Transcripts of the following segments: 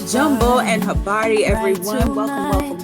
Jumbo and Habari, everyone.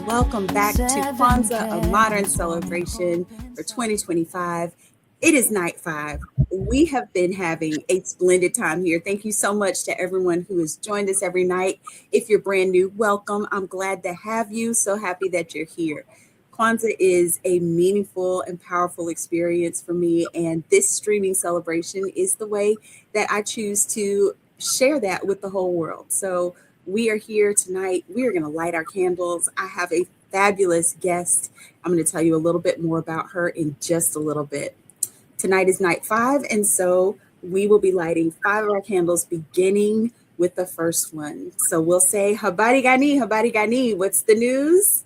Welcome back to Kwanzaa, a modern celebration for 2025. It is night 5. We have been having a splendid time here. Thank you so much to everyone who has joined us every night. If you're brand new, welcome. I'm glad to have you. So happy that you're here. Kwanzaa is a meaningful and powerful experience for me, and this streaming celebration is the way that I choose to share that with the whole world. So we are here tonight. We are going to light our candles. I have a fabulous guest. I'm going to tell you a little bit more about her in just a little bit. Tonight is night 5, and so we will be lighting 5 of our candles, beginning with the first one. So we'll say, Habari Gani, what's the news?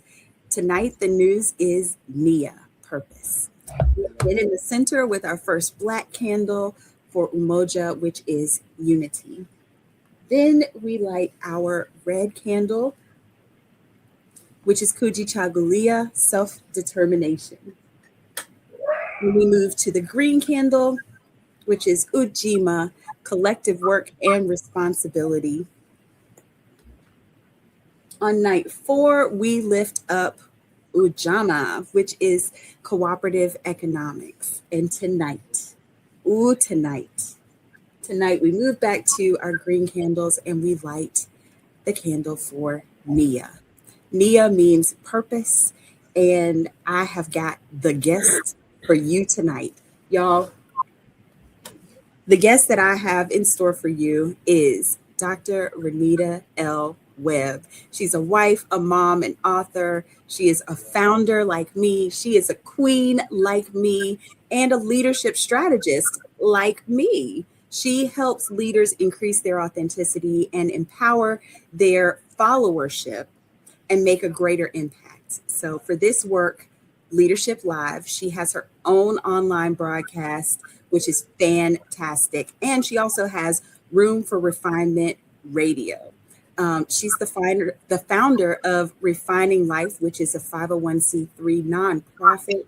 Tonight, the news is Nia, purpose. We've been in the center with our first black candle for Umoja, which is unity. Then we light our red candle, which is Kujichagulia, self-determination. Then we move to the green candle, which is Ujima, collective work and responsibility. On night 4, we lift up Ujama, which is cooperative economics. And tonight we move back to our green candles and we light the candle for Nia. Nia means purpose, and I have got the guest for you tonight. Y'all, the guest that I have in store for you is Dr. Renita L. Webb. She's a wife, a mom, an author. She is a founder like me. She is a queen like me and a leadership strategist like me. She helps leaders increase their authenticity and empower their followership and make a greater impact. So for this work, Leadership Live, she has her own online broadcast, which is fantastic. And she also has Room for Refinement Radio. She's the founder of Refining Life, which is a 501c3 nonprofit.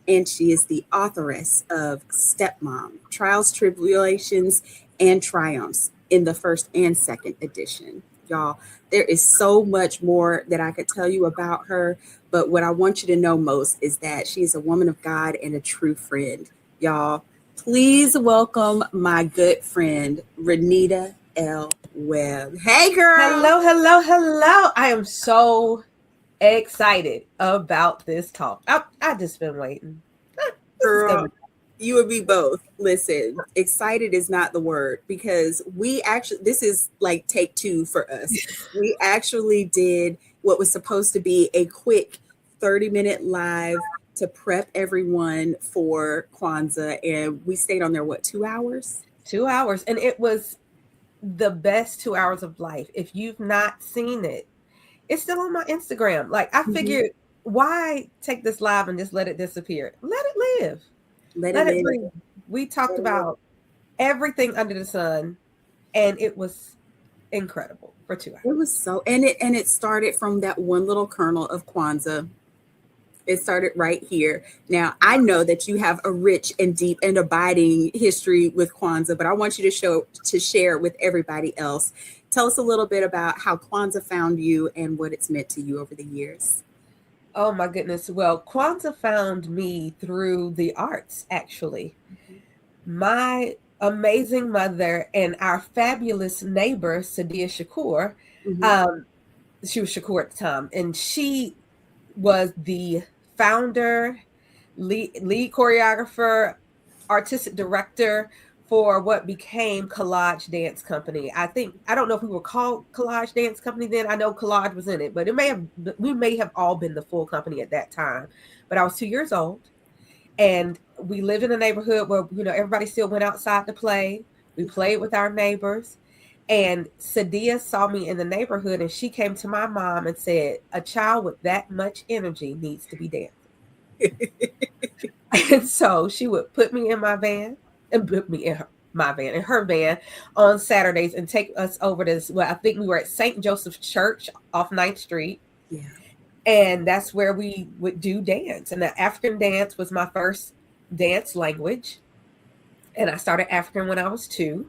And she is the authoress of Stepmom, Trials, Tribulations, and Triumphs in the first and second edition. Y'all, there is so much more that I could tell you about her, but what I want you to know most is that she is a woman of God and a true friend. Y'all, please welcome my good friend, Renita L. Webb. Hey, girl. Hello. I am so excited about this talk. I just been waiting. Girl, you and me both. Listen, excited is not the word, because this is like take 2 for us. We actually did what was supposed to be a quick 30-minute live to prep everyone for Kwanzaa, and we stayed on there, 2 hours? 2 hours, and it was the best 2 hours of life. If you've not seen it, it's still on my Instagram. Like, I figured, why take this live and just let it disappear? Let it live. Let it breathe. We talked about everything under the sun, and it was incredible for 2 hours. It was so, and it started from that one little kernel of Kwanzaa. It started right here. Now, I know that you have a rich and deep and abiding history with Kwanzaa, but I want you to share with everybody else. Tell us a little bit about how Kwanzaa found you and what it's meant to you over the years. Oh, my goodness. Well, Kwanzaa found me through the arts, actually. My amazing mother and our fabulous neighbor, Sadia Shakur, she was Shakur at the time, and she was the founder, lead choreographer, artistic director for what became Collage Dance Company. I don't know if we were called Collage Dance Company then. I know Collage was in it, but we may have all been the full company at that time. But I was 2 years old, and we lived in a neighborhood where, everybody still went outside to play. We played with our neighbors. And Sadia saw me in the neighborhood, and she came to my mom and said, a child with that much energy needs to be dancing. And so she would put me in my van and put me in her van on Saturdays and take us over to, I think we were at St. Joseph's Church off 9th Street. Yeah. And that's where we would do dance. And the African dance was my first dance language. And I started African when I was 2.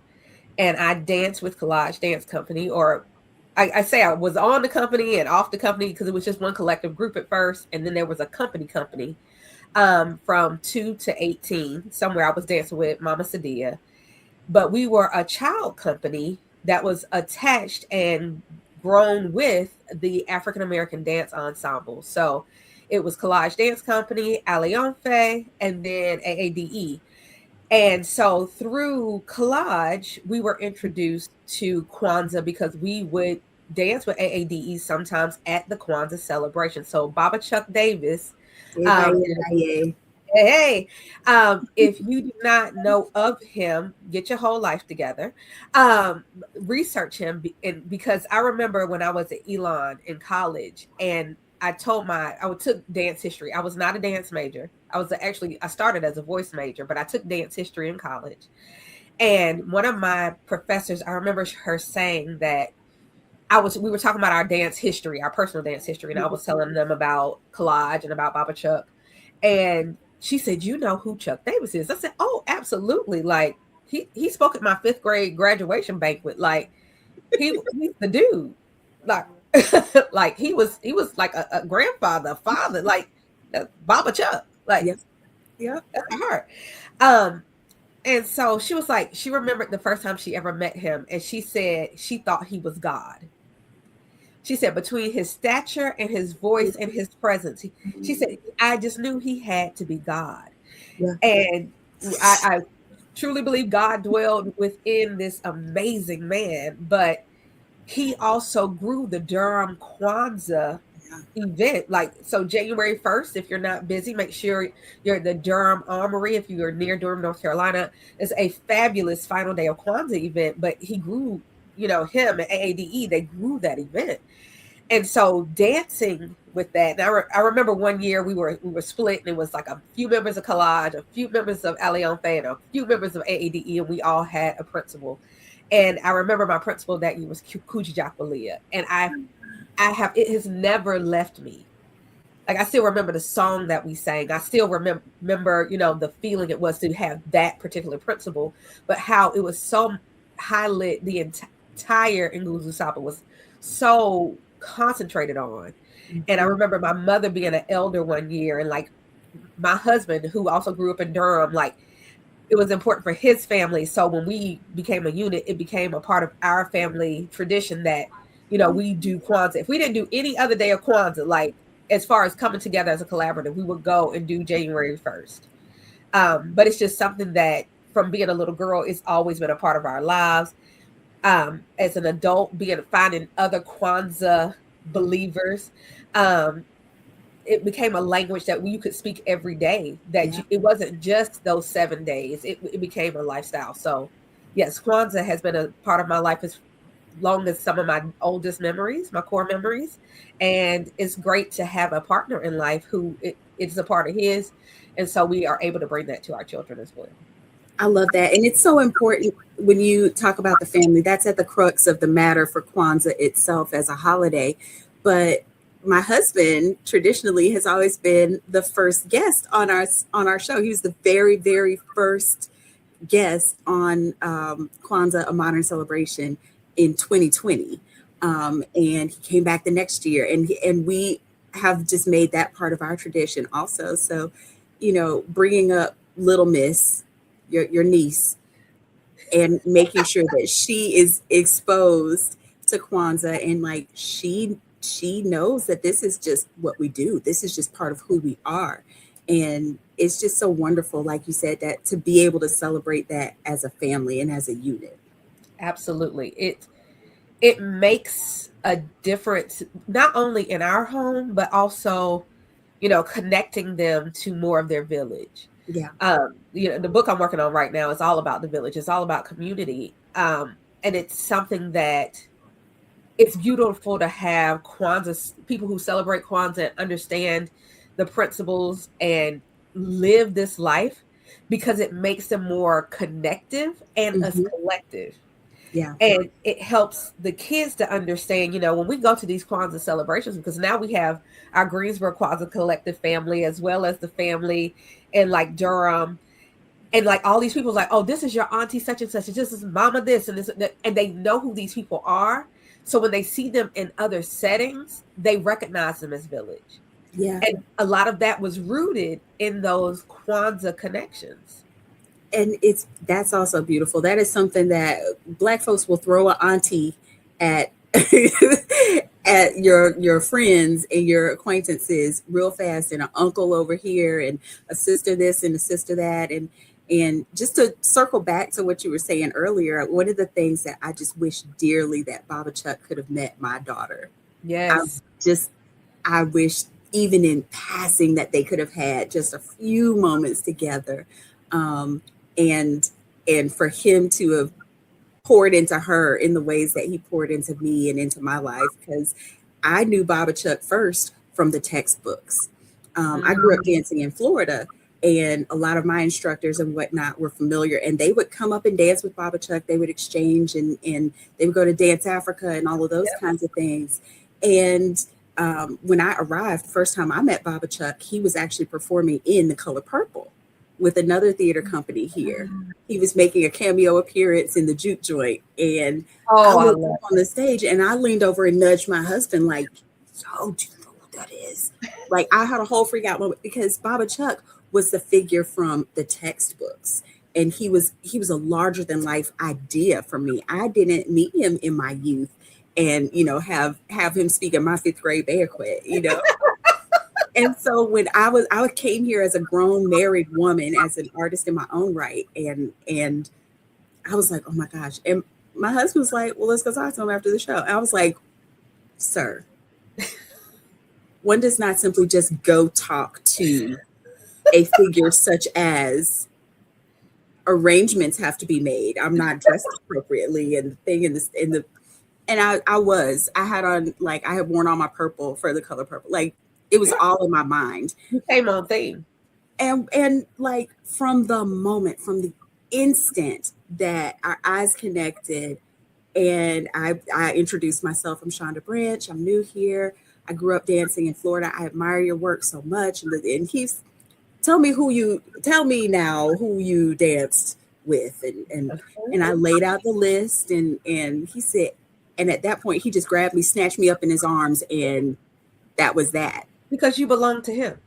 And I danced with Collage Dance Company, or I say I was on the company and off the company because it was just one collective group at first, and then there was a company from 2 to 18. Somewhere I was dancing with Mama Sadia, but we were a child company that was attached and grown with the African American Dance Ensemble. So it was Collage Dance Company, Allianfe, and then AADE. And so through Collage, we were introduced to Kwanzaa because we would dance with AADE sometimes at the Kwanzaa celebration. So Baba Chuck Davis did hey, if you do not know of him, get your whole life together. Research him, and because I remember when I was at Elon in college, and I took dance history. I was not a dance major. I started as a voice major, but I took dance history in college. And one of my professors, I remember her saying that we were talking about our dance history, our personal dance history, and I was telling them about Collage and about Baba Chuck. And she said, "You know who Chuck Davis is?" I said, "Oh, absolutely. Like he spoke at my 5th grade graduation banquet. Like he's the dude. Like like he was like a grandfather, a father, like Baba Chuck. Like yeah. that's her." And so she was like, she remembered the first time she ever met him, and she said she thought he was God. She said between his stature and his voice and his presence, she said, I just knew he had to be God. Yeah. And I truly believe God dwelled within this amazing man, but he also grew the Durham Kwanzaa event. Like, so January 1st, if you're not busy, make sure you're at the Durham Armory. If you're near Durham, North Carolina, it's a fabulous final day of Kwanzaa event, but he grew, him and AADE, they grew that event. And so dancing with that, and I remember one year we were split, and it was like a few members of Collage, a few members of Allianz, and a few members of AADE, and we all had a principal. And I remember my principal that year was Kuji Jacquelia, and it has never left me. Like, I still remember the song that we sang. I still remember, the feeling it was to have that particular principal, but how it was so highlight the entire Nguzu Sapa was so concentrated on. And I remember my mother being an elder one year, and like my husband, who also grew up in Durham, like it was important for his family. So when we became a unit, it became a part of our family tradition that, we do Kwanzaa. If we didn't do any other day of Kwanzaa, like as far as coming together as a collaborative, we would go and do January 1st. But it's just something that from being a little girl, it's always been a part of our lives. As an adult, finding other Kwanzaa believers, it became a language that you could speak every day. It wasn't just those 7 days; it became a lifestyle. So, yes, Kwanzaa has been a part of my life as long as some of my oldest memories, my core memories, and it's great to have a partner in life who it's a part of his, and so we are able to bring that to our children as well. I love that. And it's so important when you talk about the family. That's at the crux of the matter for Kwanzaa itself as a holiday. But my husband traditionally has always been the first guest on our show. He was the very, very first guest on Kwanzaa, A Modern Celebration in 2020. And he came back the next year. And we have just made that part of our tradition also. So, bringing up Little Miss, your niece, and making sure that she is exposed to Kwanzaa, and like she knows that this is just what we do. This is just part of who we are. And it's just so wonderful, like you said, that to be able to celebrate that as a family and as a unit. Absolutely. It makes a difference, not only in our home, but also, connecting them to more of their village. Yeah. The book I'm working on right now is all about the village. It's all about community. And it's something that it's beautiful to have Kwanzaa, people who celebrate Kwanzaa and understand the principles and live this life, because it makes them more connective and a collective. Yeah. And it helps the kids to understand, when we go to these Kwanzaa celebrations, because now we have our Greensboro Kwanzaa collective family, as well as the family in like Durham. And like all these people's like, oh, this is your auntie such and such, and this is mama this and this, and they know who these people are. So when they see them in other settings, they recognize them as village. Yeah. And a lot of that was rooted in those Kwanzaa connections. And that's also beautiful. That is something that Black folks will throw an auntie at at your friends and your acquaintances real fast, and an uncle over here, and a sister this and a sister that. And just to circle back to what you were saying earlier, one of the things that I just wish dearly that Baba Chuck could have met my daughter. Yes. I wish even in passing that they could have had just a few moments together. Um, and for him to have poured into her in the ways that he poured into me and into my life, because I knew Baba Chuck first from the textbooks. I grew up dancing in Florida, and a lot of my instructors and whatnot were familiar, and they would come up and dance with Baba Chuck. They would exchange, and they would go to Dance Africa and all of those kinds of things. And when I arrived, the first time I met Baba Chuck, he was actually performing in The Color Purple with another theater company here. He was making a cameo appearance in the juke joint, and I looked up on the stage, and I leaned over and nudged my husband like, "So, do you know what that is?" Like, I had a whole freak out moment, because Baba Chuck was the figure from the textbooks, and he was a larger than life idea for me. I didn't meet him in my youth, and have him speak at my 5th grade banquet. And so when I came here as a grown married woman, as an artist in my own right, and I was like, oh my gosh. And my husband was like, well, let's go talk to him after the show. And I was like, sir, one does not simply just go talk to a figure such as arrangements have to be made. I'm not dressed appropriately, and the thing and I had worn all my purple for The Color Purple. Like, it was all in my mind. You came on theme. And like, from the instant that our eyes connected, and I introduced myself. I'm Shonda Branch. I'm new here. I grew up dancing in Florida. I admire your work so much. And he's, tell me now who you danced with. And I laid out the list, and he said, and at that point he just grabbed me, snatched me up in his arms, and that was that. Because you belong to him.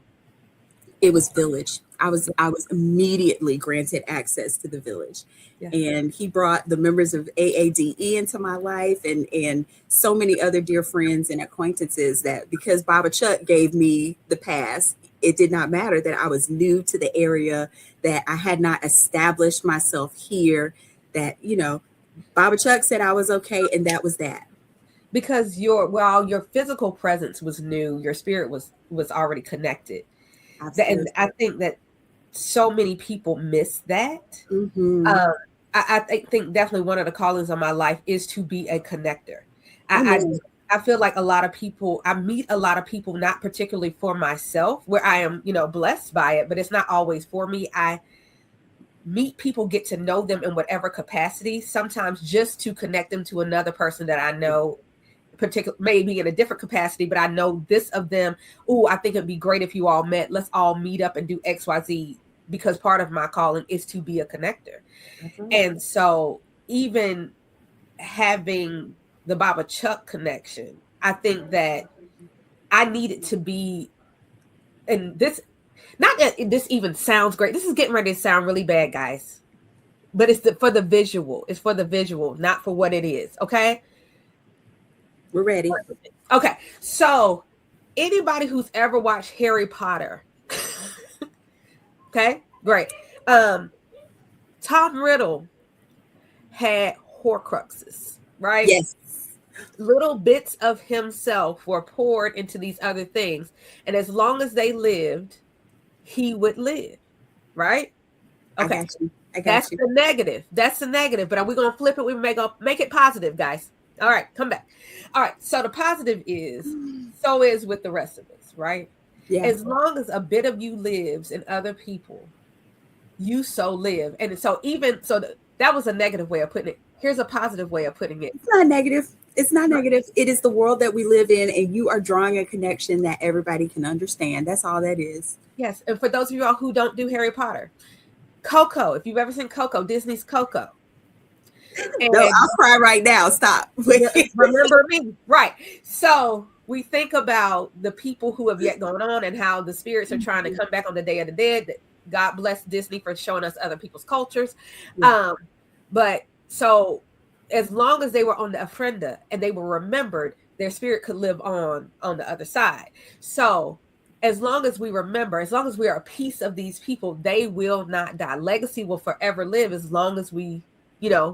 It was village. I was immediately granted access to the village. Yeah. And he brought the members of AADE into my life, and so many other dear friends and acquaintances, that because Baba Chuck gave me the pass, it did not matter that I was new to the area, that I had not established myself here, that, Baba Chuck said I was okay, and that was that. Because while your physical presence was new, your spirit was already connected. Absolutely. And I think that so many people miss that. Mm-hmm. I think definitely one of the callings of my life is to be a connector. I feel like I meet a lot of people, not particularly for myself, where I am, blessed by it, but it's not always for me. I meet people, get to know them in whatever capacity, sometimes just to connect them to another person that I know, maybe in a different capacity, but I know this of them. Oh, I think it'd be great if you all met. Let's all meet up and do XYZ, because part of my calling is to be a connector. Mm-hmm. And so even having the Baba Chuck connection, I think that I needed to be, and this, not that this even sounds great. This is getting ready to sound really bad, guys, but it's for the visual. It's for the visual, not for what it is. Okay. We're ready. Okay. So anybody who's ever watched Harry Potter. Okay, great. Tom Riddle had Horcruxes, right? Yes. Little bits of himself were poured into these other things. And as long as they lived, he would live, right? Okay. I got That's you. the negative. That's the negative. But are we going to flip it? We make it positive, guys. All right, come back. All right, so the positive is, so is with the rest of us, right? Yeah. As long as a bit of you lives in other people, you so live. And so that was a negative way of putting it. Here's a positive way of putting it. It's not negative. It's not negative. It is the world that we live in, and you are drawing a connection that everybody can understand. That's all that is. Yes, and for those of y'all who don't do Harry Potter, Coco, if you've ever seen Coco, Disney's Coco, No, And I'll cry right now. Stop. remember me. Right. So we think about the people who have yet gone on and how the spirits are trying to come back on the Day of the Dead. God bless Disney for showing us other people's cultures. Yeah. But so as long as they were on the ofrenda and they were remembered, their spirit could live on the other side. So as long as we remember, as long as we are a piece of these people, they will not die. Legacy will forever live as long as we,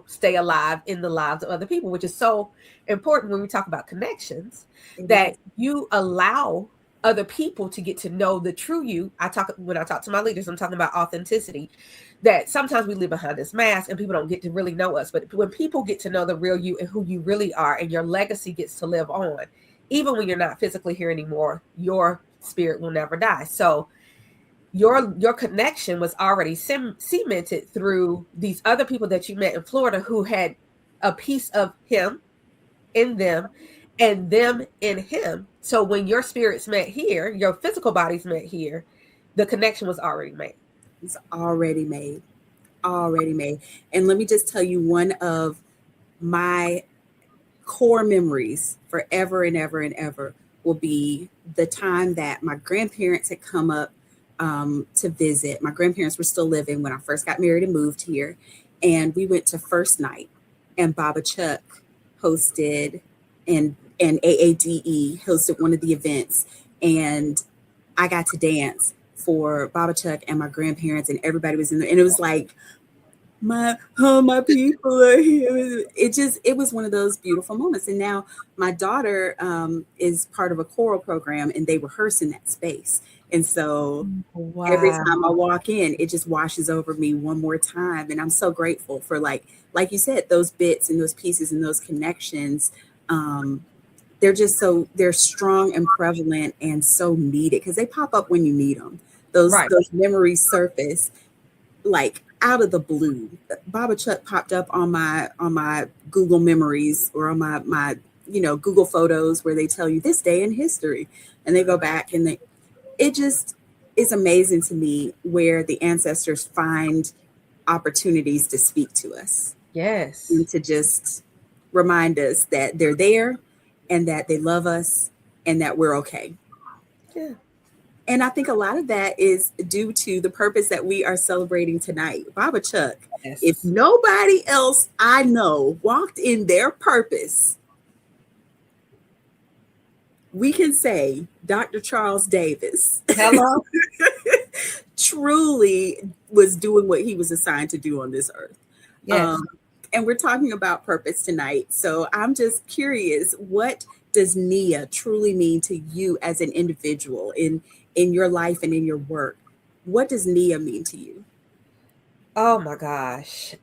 stay alive in the lives of other people, which is so important when we talk about connections, It that is. you allow other people to get to know the true you. When I talk to my leaders, I'm talking about authenticity, that sometimes we live behind this mask and people don't get to really know us. But when people get to know the real you and who you really are, and your legacy gets to live on, even when you're not physically here anymore, your spirit will never die. So your connection was already cemented through these other people that you met in Florida who had a piece of him in them and them in him. So when your spirits met here, your physical bodies met here, the connection was already made. It's already made. Already made. And let me just tell you one of my core memories forever and ever and ever will be the time that my grandparents had come up to visit. My grandparents were still living when I first got married and moved here. And we went to first night, and Baba Chuck hosted, and AADE hosted one of the events. And I got to dance for Baba Chuck and my grandparents, and everybody was in there. And it was like, my people are here. It was one of those beautiful moments. And now my daughter is part of a choral program, and they rehearse in that space. And so every Wow. time I walk in, it just washes over me one more time. And I'm so grateful for, like you said, those bits and those pieces and those connections. They're strong and prevalent and so needed, because they pop up when you need them. Right. Those memories surface like out of the blue. Baba Chuck popped up on my Google memories, or on my Google photos, where they tell you this day in history, and they go back, and it just is amazing to me where the ancestors find opportunities to speak to us, Yes. and to just remind us that they're there, and that they love us, and that we're okay. Yeah. And I think a lot of that is due to the purpose that we are celebrating tonight. Baba Chuck, if Yes. nobody else I know walked in their purpose, we can say Dr. Charles Davis Hello. truly was doing what he was assigned to do on this earth. Yes. And we're talking about purpose tonight. So I'm just curious, what does Nia truly mean to you as an individual in your life and in your work? What does Nia mean to you? Oh my gosh.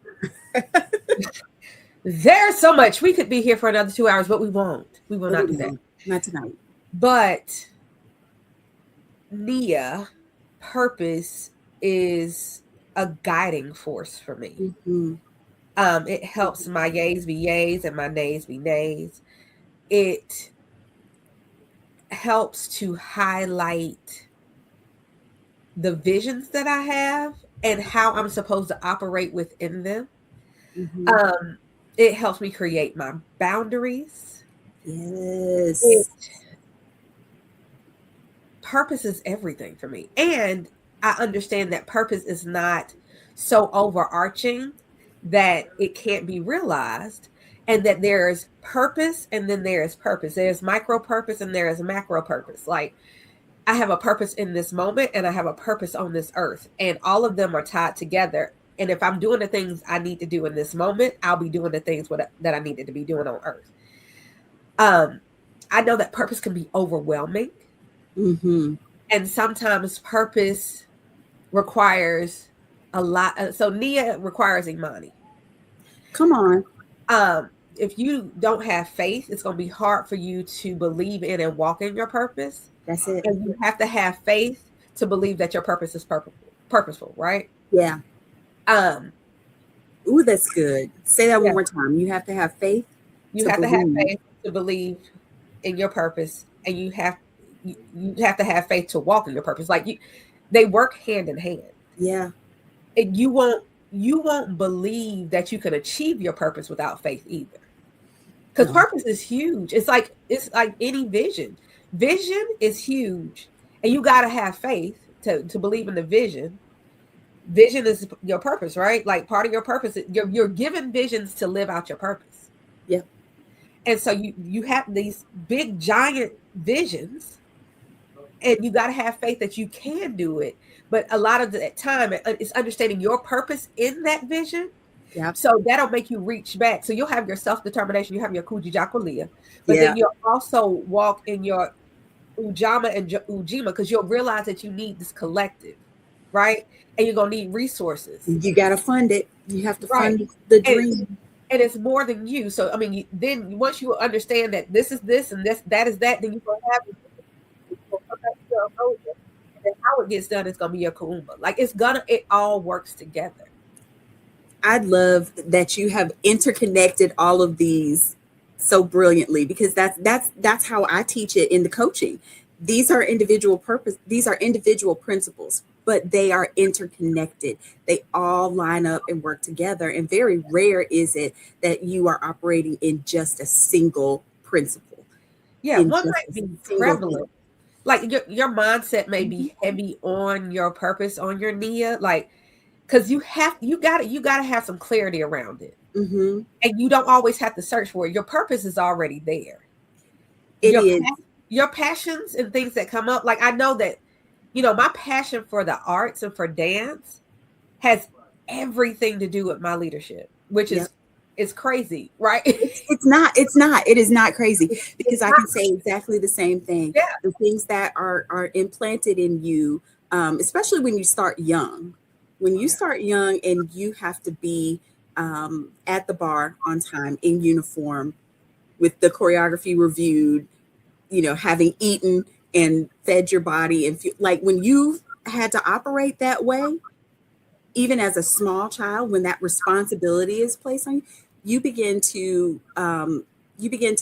There's so much. We could be here for another 2 hours, but we won't. We will not do that. Not tonight. But Nia, purpose is a guiding force for me. Mm-hmm. It helps my yays be yays and my nays be nays. It helps to highlight the visions that I have and how I'm supposed to operate within them. Mm-hmm. It helps me create my boundaries. Yes. Purpose is everything for me. And I understand that purpose is not so overarching that it can't be realized, and that there's purpose and then there's purpose. There's micro purpose and there is macro purpose. Like, I have a purpose in this moment and I have a purpose on this earth, and all of them are tied together. And if I'm doing the things I need to do in this moment, I'll be doing the things that I needed to be doing on earth. I know that purpose can be overwhelming. Mm-hmm. And sometimes purpose requires a lot. So Nia requires Imani. Come on. If you don't have faith, it's going to be hard for you to believe in and walk in your purpose. That's it. And you have to have faith to believe that your purpose is purposeful, right? Yeah. Ooh, that's good. Say that one more time. You have to have faith. You have to have faith to believe in your purpose, and you have to have faith to walk in your purpose. Like, they work hand in hand. Yeah. And you won't you won't believe that you can achieve your purpose without faith either. Because purpose is huge. It's like any vision. Vision is huge. And you got to have faith to believe in the vision. Vision is your purpose, right? Like part of your purpose, you're given visions to live out your purpose. Yeah. And so you have these big giant visions, and you got to have faith that you can do it. But a lot of the time, it's understanding your purpose in that vision. Yeah. So that'll make you reach back. So you'll have your self-determination, you have your kujijakulia, but Yeah. then you'll also walk in your ujama and ujima, because you'll realize that you need this collective, right? And you're going to need resources. You got to fund it. You have to Right. fund the dream. And it's more than you. So, I mean, then once you understand that this is this and that is that, then you're going to have it. And then how it gets done is going to be your kuumba. Like it all works together. I love that you have interconnected all of these so brilliantly, because that's how I teach it in the coaching. These are individual principles, but they are interconnected. They all line up and work together. And very rare is it that you are operating in just a single principle. Yeah, one might be prevalent. Like your mindset may be heavy on your purpose, on your nia, like, because you gotta have some clarity around it. Mm-hmm. And you don't always have to search for it. Your purpose is already there. Your passions and things that come up. Like I know that, my passion for the arts and for dance has everything to do with my leadership, which is it's crazy, right? It's not. It is not crazy, because I can say exactly the same thing. Yeah. The things that are implanted in you, especially when you start young. When you start young and you have to be at the bar on time in uniform with the choreography reviewed, having eaten and fed your body, and like when you had to operate that way, even as a small child, when that responsibility is placed on you, you begin to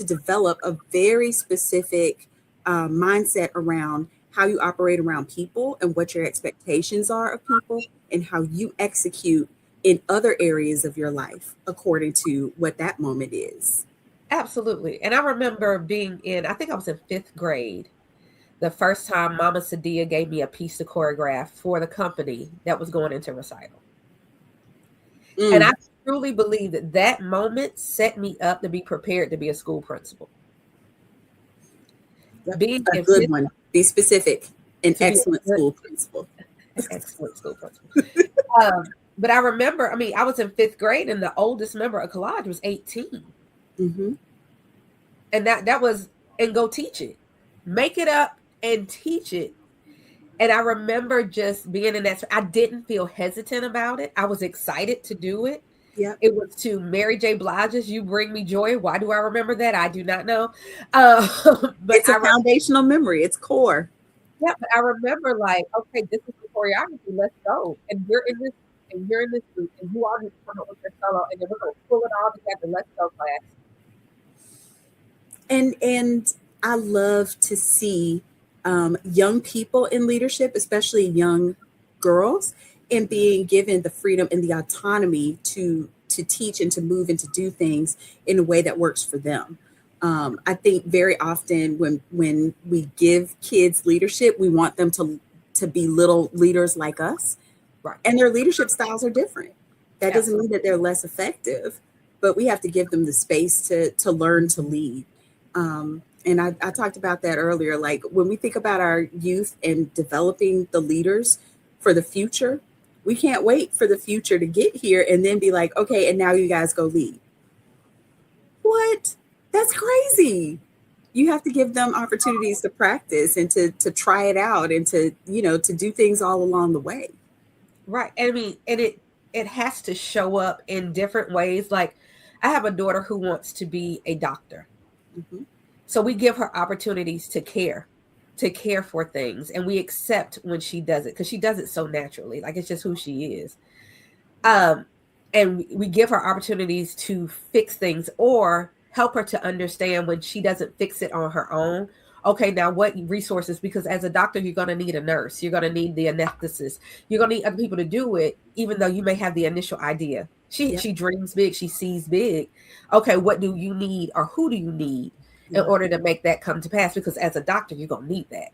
develop a very specific mindset around how you operate around people and what your expectations are of people and how you execute in other areas of your life according to what that moment is. Absolutely. And I remember I think I was in 5th grade, the first time Mama Sadia gave me a piece to choreograph for the company that was going into recital. And I truly believe that moment set me up to be prepared to be a school principal. Being a good one. Be specific. An excellent school principal. Excellent school principal. But I remember, I was in 5th grade, and the oldest member of collage was 18. Mm-hmm. And that was, and go teach it. Make it up and teach it. And I remember just being in that. I didn't feel hesitant about it. I was excited to do it. Yeah. It was to Mary J. Blige's "You Bring Me Joy." Why do I remember that? I do not know. But it's a foundational memory. It's core. Yeah, but I remember like, okay, this is the choreography. Let's go. And you're in this, and you're in this group, and you all need to come up with your solo, and then we're going to pull it all together. Let's go, class. And I love to see young people in leadership, especially young girls, and being given the freedom and the autonomy to teach and to move and to do things in a way that works for them. I think very often when we give kids leadership, we want them to be little leaders like us, right? And their leadership styles are different. That doesn't mean that they're less effective, but we have to give them the space to learn to lead. And I talked about that earlier. Like when we think about our youth and developing the leaders for the future, we can't wait for the future to get here and then be like, okay, and now you guys go lead. What? That's crazy. You have to give them opportunities to practice and to try it out and to do things all along the way. Right. And it has to show up in different ways. Like I have a daughter who wants to be a doctor. Mm-hmm. So we give her opportunities to care for things, and we accept when she does it because she does it so naturally. Like it's just who she is. And we give her opportunities to fix things or help her to understand when she doesn't fix it on her own, Okay, now what resources? Because as a doctor, you're going to need a nurse. You're going to need the anesthetist. You're going to need other people to do it, even though you may have the initial idea. She dreams big. She sees big. Okay, what do you need, or who do you need in order to make that come to pass? Because as a doctor, you're going to need that.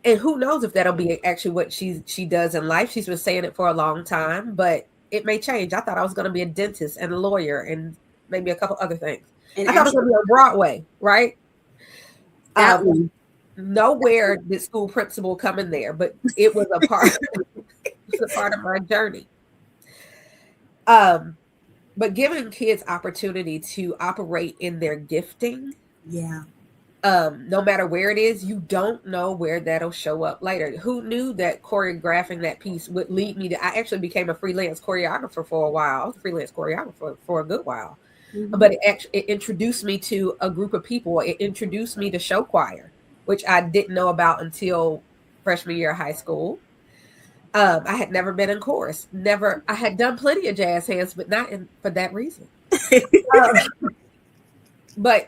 And who knows if that'll be actually what she does in life. She's been saying it for a long time, but it may change. I thought I was going to be a dentist and a lawyer and maybe a couple other things. And I thought it was going to be on Broadway, right? That one. Nowhere did school principal come in there, but it was a part. It was a part of my journey. But giving kids opportunity to operate in their gifting, no matter where it is, you don't know where that'll show up later. Who knew that choreographing that piece would lead me to? I actually became a freelance choreographer for a while. I was a freelance choreographer for a good while. But it introduced me to a group of people. It introduced me to show choir, which I didn't know about until freshman year of high school. I had never been in chorus. Never. I had done plenty of jazz hands, but not for that reason. But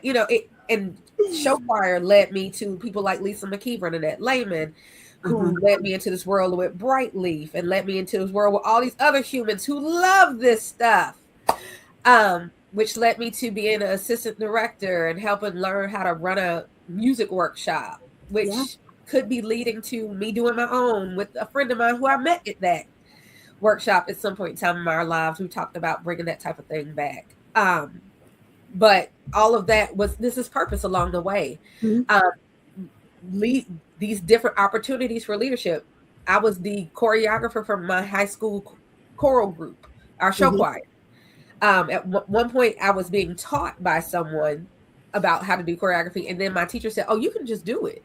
and show choir led me to people like Lisa McKeever and Annette Lehman, who led me into this world with Brightleaf and led me into this world with all these other humans who love this stuff. Which led me to being an assistant director and helping learn how to run a music workshop, which could be leading to me doing my own with a friend of mine who I met at that workshop at some point in time in our lives. We talked about bringing that type of thing back. But all of that this is purpose along the way. These different opportunities for leadership. I was the choreographer for my high school choral group, our show choir. At one point, I was being taught by someone about how to do choreography, and then my teacher said, "Oh, you can just do it."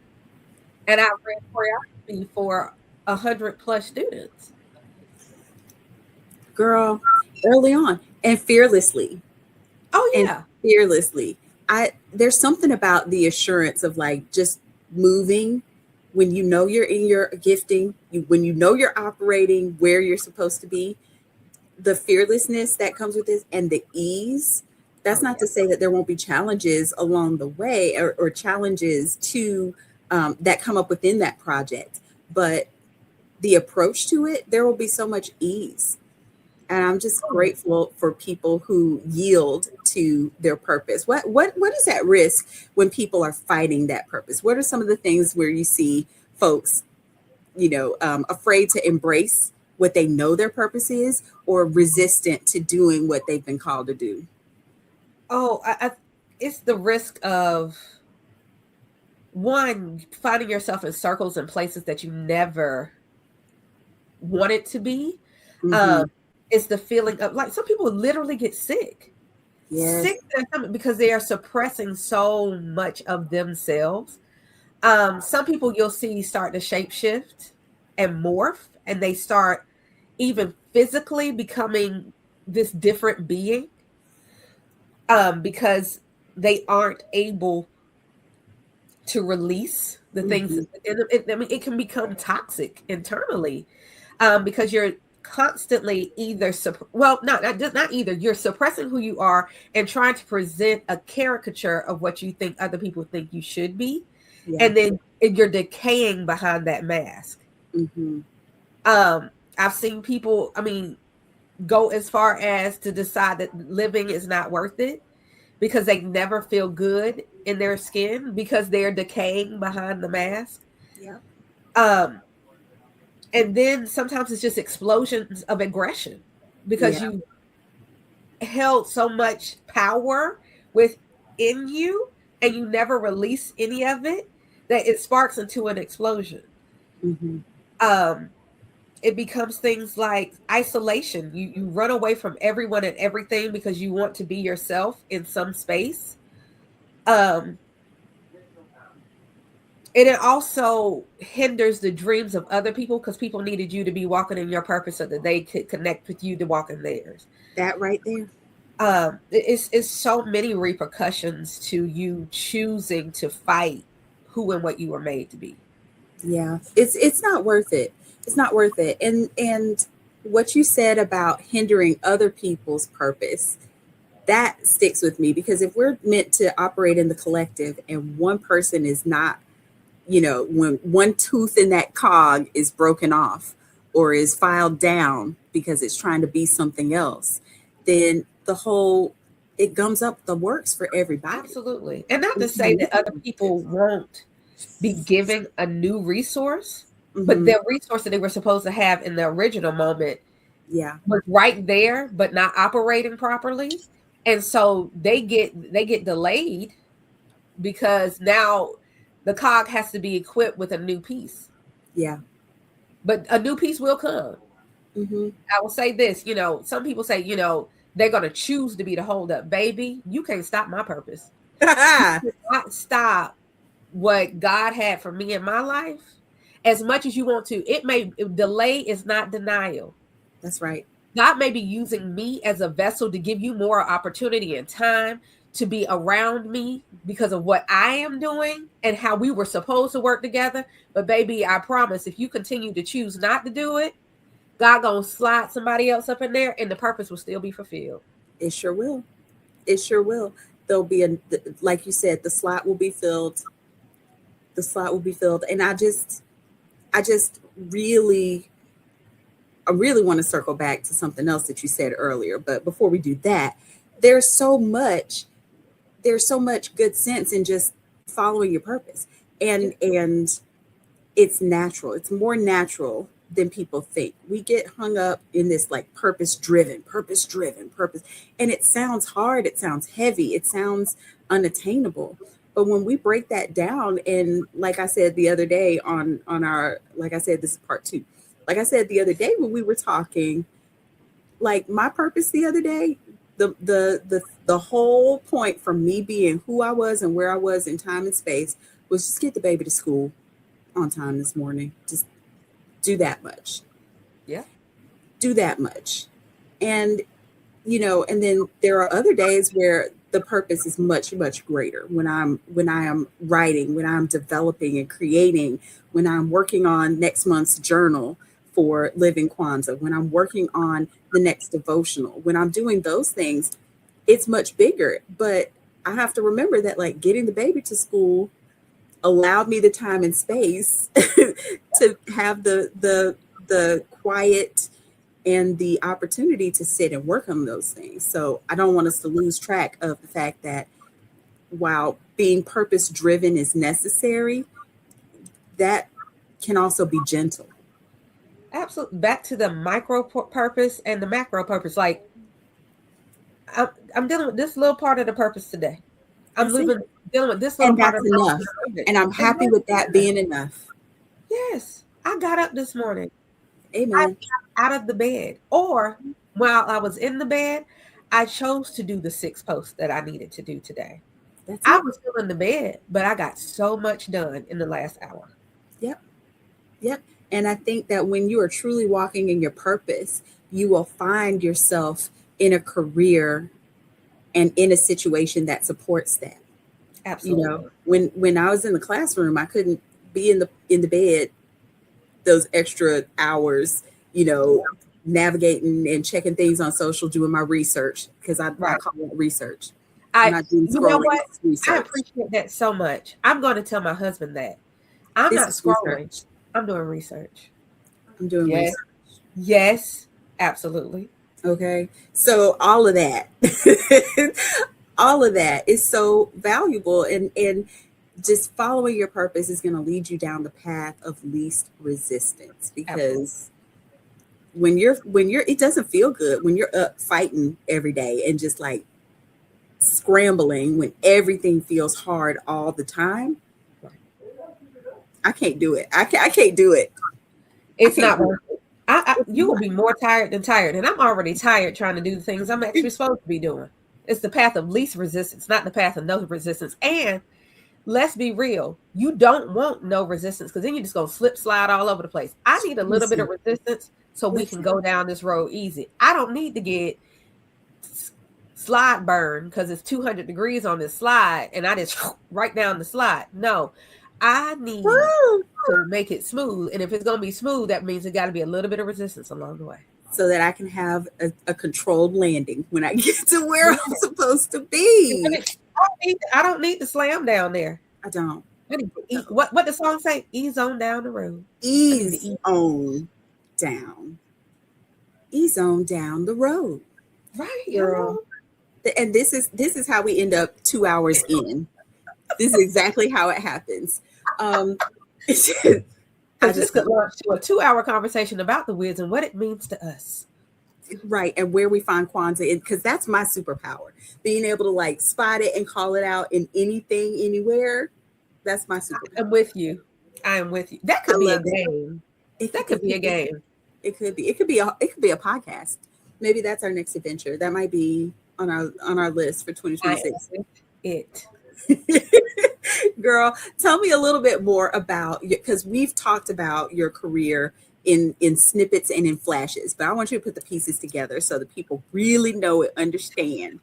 And I ran choreography for 100+ students. Girl, early on and fearlessly. Oh yeah, and fearlessly. There's something about the assurance of like just moving when you know you're in your gifting, when you know you're operating where you're supposed to be. The fearlessness that comes with this and the ease. That's not to say that there won't be challenges along the way or challenges to that come up within that project, but the approach to it, there will be so much ease. And I'm just grateful for people who yield to their purpose. What is at risk when people are fighting that purpose? What are some of the things where you see folks, afraid to embrace what they know their purpose is, or resistant to doing what they've been called to do? Oh, it's the risk of one, finding yourself in circles and places that you never wanted to be. It's the feeling of like some people literally get sick. Sick because they are suppressing so much of themselves. Some people you'll see start to shapeshift and morph, and they start even physically becoming this different being because they aren't able to release the things. I mean, it can become toxic internally because you're constantly either not either you're suppressing who you are and trying to present a caricature of what you think other people think you should be, and then you're decaying behind that mask. I've seen people, go as far as to decide that living is not worth it because they never feel good in their skin because they're decaying behind the mask. And then sometimes it's just explosions of aggression because you held so much power within you and you never release any of it that it sparks into an explosion. It becomes things like isolation. You run away from everyone and everything because you want to be yourself in some space. And it also hinders the dreams of other people because people needed you to be walking in your purpose so that they could connect with you to walk in theirs. That right there. It's so many repercussions to you choosing to fight who and what you were made to be. Yeah, it's not worth it. It's not worth it. And what you said about hindering other people's purpose, that sticks with me, because if we're meant to operate in the collective and one person is not, when one tooth in that cog is broken off or is filed down because it's trying to be something else, then it gums up the works for everybody. Absolutely. And not to say that other people won't be giving a new resource, but their resource that they were supposed to have in the original moment was right there, but not operating properly. And so they get delayed because now the cog has to be equipped with a new piece. Yeah. But a new piece will come. I will say this, some people say, they're going to choose to be the hold up. Baby, you can't stop my purpose. You cannot stop what God had for me in my life as much as you want to. Delay is not denial. That's right. God may be using me as a vessel to give you more opportunity and time to be around me because of what I am doing and how we were supposed to work together. But baby, I promise, if you continue to choose not to do it, God gonna slide somebody else up in there and the purpose will still be fulfilled. It sure will. It sure will. There'll be like you said, the slot will be filled. The slot will be filled. And I really want to circle back to something else that you said earlier. But before we do that, there's so much good sense in just following your purpose. And it's natural. It's more natural than people think. We get hung up in this like purpose driven, and it sounds hard, it sounds heavy, it sounds unattainable. But when we break that down, and like I said the other day on our, like I said, this is part 2. Like I said the other day when we were talking, like my purpose the other day, the whole point from me being who I was and where I was in time and space was just get the baby to school on time this morning. Just do that much. Yeah. Do that much. And, and then there are other days where the purpose is much, much greater. When I am writing, when I'm developing and creating, when I'm working on next month's journal for Living Kwanzaa, when I'm working on the next devotional, when I'm doing those things, it's much bigger. But I have to remember that like getting the baby to school allowed me the time and space to have the quiet and the opportunity to sit and work on those things. So I don't want us to lose track of the fact that while being purpose driven is necessary, that can also be gentle. Absolutely. Back to the micro purpose and the macro purpose. Like I'm dealing with this little part of the purpose today. I'm dealing with this little part of enough. And I'm happy with that being enough. Yes. I got up this morning. Amen. I got out of the bed. Or while I was in the bed, I chose to do the 6 posts that I needed to do today. I was still in the bed, but I got so much done in the last hour. Yep. And I think that when you are truly walking in your purpose, you will find yourself in a career and in a situation that supports that. Absolutely. When I was in the classroom, I couldn't be in the bed those extra hours, navigating and checking things on social, doing my research, because I call it research. You know what? I appreciate that so much. I'm going to tell my husband that. I'm not scrolling. Research. I'm doing research. I'm doing research. Yes, absolutely. Okay. So all of that, all of that is so valuable, and just following your purpose is going to lead you down the path of least resistance, because when you're it doesn't feel good when you're up fighting every day and just like scrambling when everything feels hard all the time. I can't do it. I can't do it. It's not worth it. You will be more tired than tired. And I'm already tired trying to do the things I'm actually supposed to be doing. It's the path of least resistance, not the path of no resistance. And let's be real. You don't want no resistance, because then you're just going to slide all over the place. I need a little bit of resistance so we can go down this road easy. I don't need to get slide burn because it's 200 degrees on this slide and I just right down the slide. No, I need to make it smooth. And if it's going to be smooth, that means it got to be a little bit of resistance along the way. so that I can have a controlled landing when I get to where I'm supposed to be. I don't need to slam down there. I don't. What the song say? Ease on down the road. Ease on down. Ease on down the road. Right, girl. And this is how we end up 2 hours in. This is exactly how it happens. I just could launch to a 2-hour conversation about the Wiz and what it means to us. Right, and where we find Kwanzaa, because that's my superpower. Being able to like spot it and call it out in anything, anywhere. That's my superpower. I'm with you. I am with you. That could be a game. That could be a game. It could be. It could be a podcast. Maybe that's our next adventure. That might be on our list for 2026. It. Girl, tell me a little bit more about, because we've talked about your career in snippets and in flashes, but I want you to put the pieces together so that people really know and understand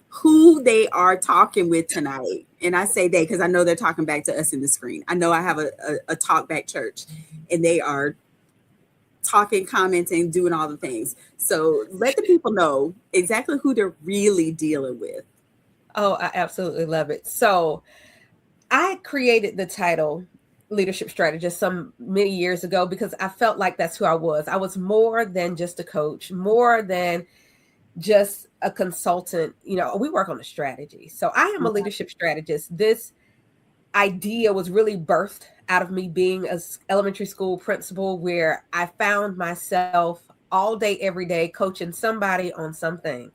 who they are talking with tonight. And I say they because I know they're talking back to us in the screen. I know I have a talk back church, and they are talking, commenting, doing all the things. So let the people know exactly who they're really dealing with. Oh, I absolutely love it. So I created the title leadership strategist many years ago because I felt like that's who I was. I was more than just a coach, more than just a consultant. You know, we work on a strategy. So I am a leadership strategist. This idea was really birthed out of me being an elementary school principal, where I found myself all day, every day, coaching somebody on something.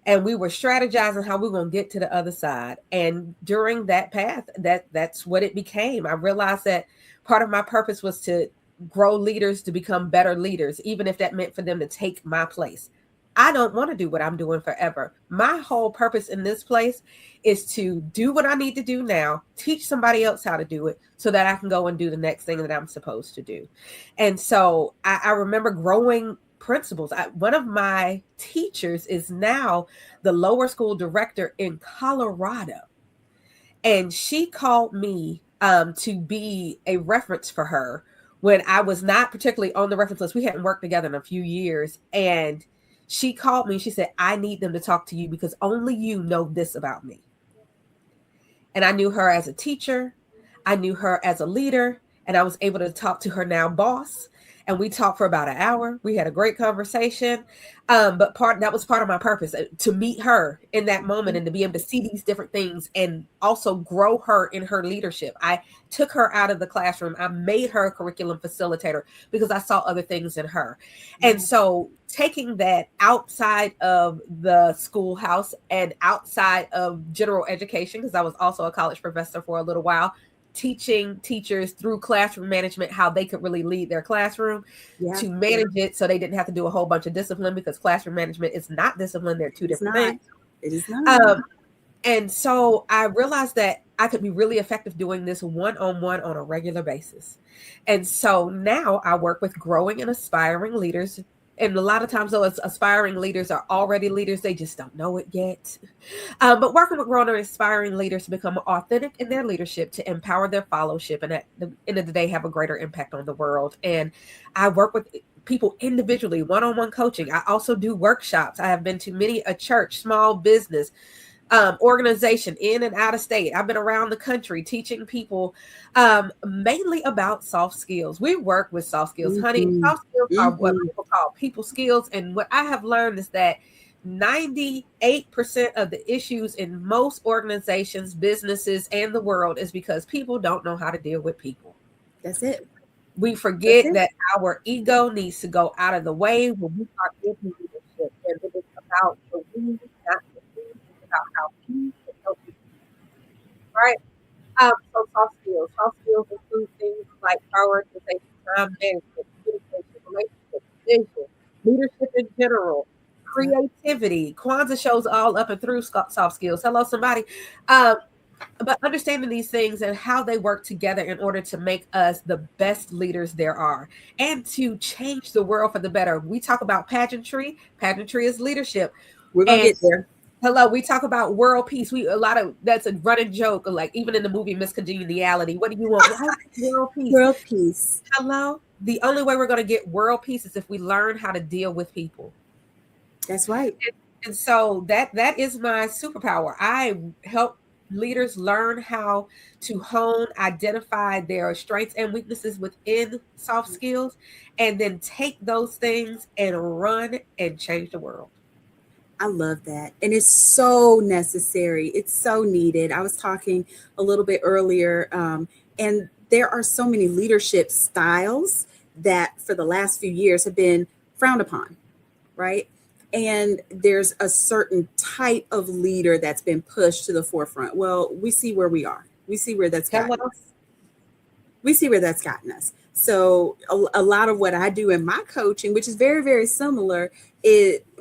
And we were strategizing how we were going to get to the other side. And during that path, that's what it became. I realized that part of my purpose was to grow leaders to become better leaders, even if that meant for them to take my place. I don't want to do what I'm doing forever. My whole purpose in this place is to do what I need to do now, teach somebody else how to do it so that I can go and do the next thing that I'm supposed to do. And so I remember growing principals. One of my teachers is now the lower school director in Colorado. And she called me to be a reference for her when I was not particularly on the reference list. We hadn't worked together in a few years. And she called me. She said, I need them to talk to you because only you know this about me. And I knew her as a teacher. I knew her as a leader. And I was able to talk to her now boss. And we talked for about an hour. We had a great conversation. But that was part of my purpose, to meet her in that moment and to be able to see these different things and also grow her in her leadership. I took her out of the classroom. I made her a curriculum facilitator because I saw other things in her. And so taking that outside of the schoolhouse and outside of general education, because I was also a college professor for a little while, teaching teachers through classroom management how they could really lead their classroom to manage it so they didn't have to do a whole bunch of discipline, because classroom management is not discipline. They're two different things. It is not. And so I realized that I could be really effective doing this one-on-one on a regular basis. And so now I work with growing and aspiring leaders. And a lot of times, though, aspiring leaders are already leaders. They just don't know it yet. But working with growing and aspiring leaders to become authentic in their leadership, to empower their followership, and at the end of the day, have a greater impact on the world. And I work with people individually, one-on-one coaching. I also do workshops. I have been to many a church, small business, organization in and out of state. I've been around the country teaching people mainly about soft skills. We work with soft skills, honey. Soft skills are what people call people skills. And what I have learned is that 98% of the issues in most organizations, businesses, and the world is because people don't know how to deal with people. That's it. We forget that our ego needs to go out of the way when we are in leadership. And it is about the we, not the we. About how we can help people. Right? So soft skills include things like prioritization, time management, communication, relationship, vision, leadership in general, creativity. Kwanzaa shows all up and through soft skills. Hello, somebody. But understanding these things and how they work together in order to make us the best leaders there are and to change the world for the better. We talk about pageantry. Pageantry is leadership. We're going to get there. Hello, we talk about world peace. That's a running joke, like even in the movie Miss Congeniality. What do you want? World peace. World peace. Hello, the only way we're going to get world peace is if we learn how to deal with people. That's right. And so that is my superpower. I help leaders learn how to hone, identify their strengths and weaknesses within soft skills, and then take those things and run and change the world. I love that. And it's so necessary. It's so needed. I was talking a little bit earlier, and there are so many leadership styles that for the last few years have been frowned upon, right? And there's a certain type of leader that's been pushed to the forefront. Well, we see where we are. We see where that's gotten us. We see where that's gotten us. So a lot of what I do in my coaching, which is very, very similar,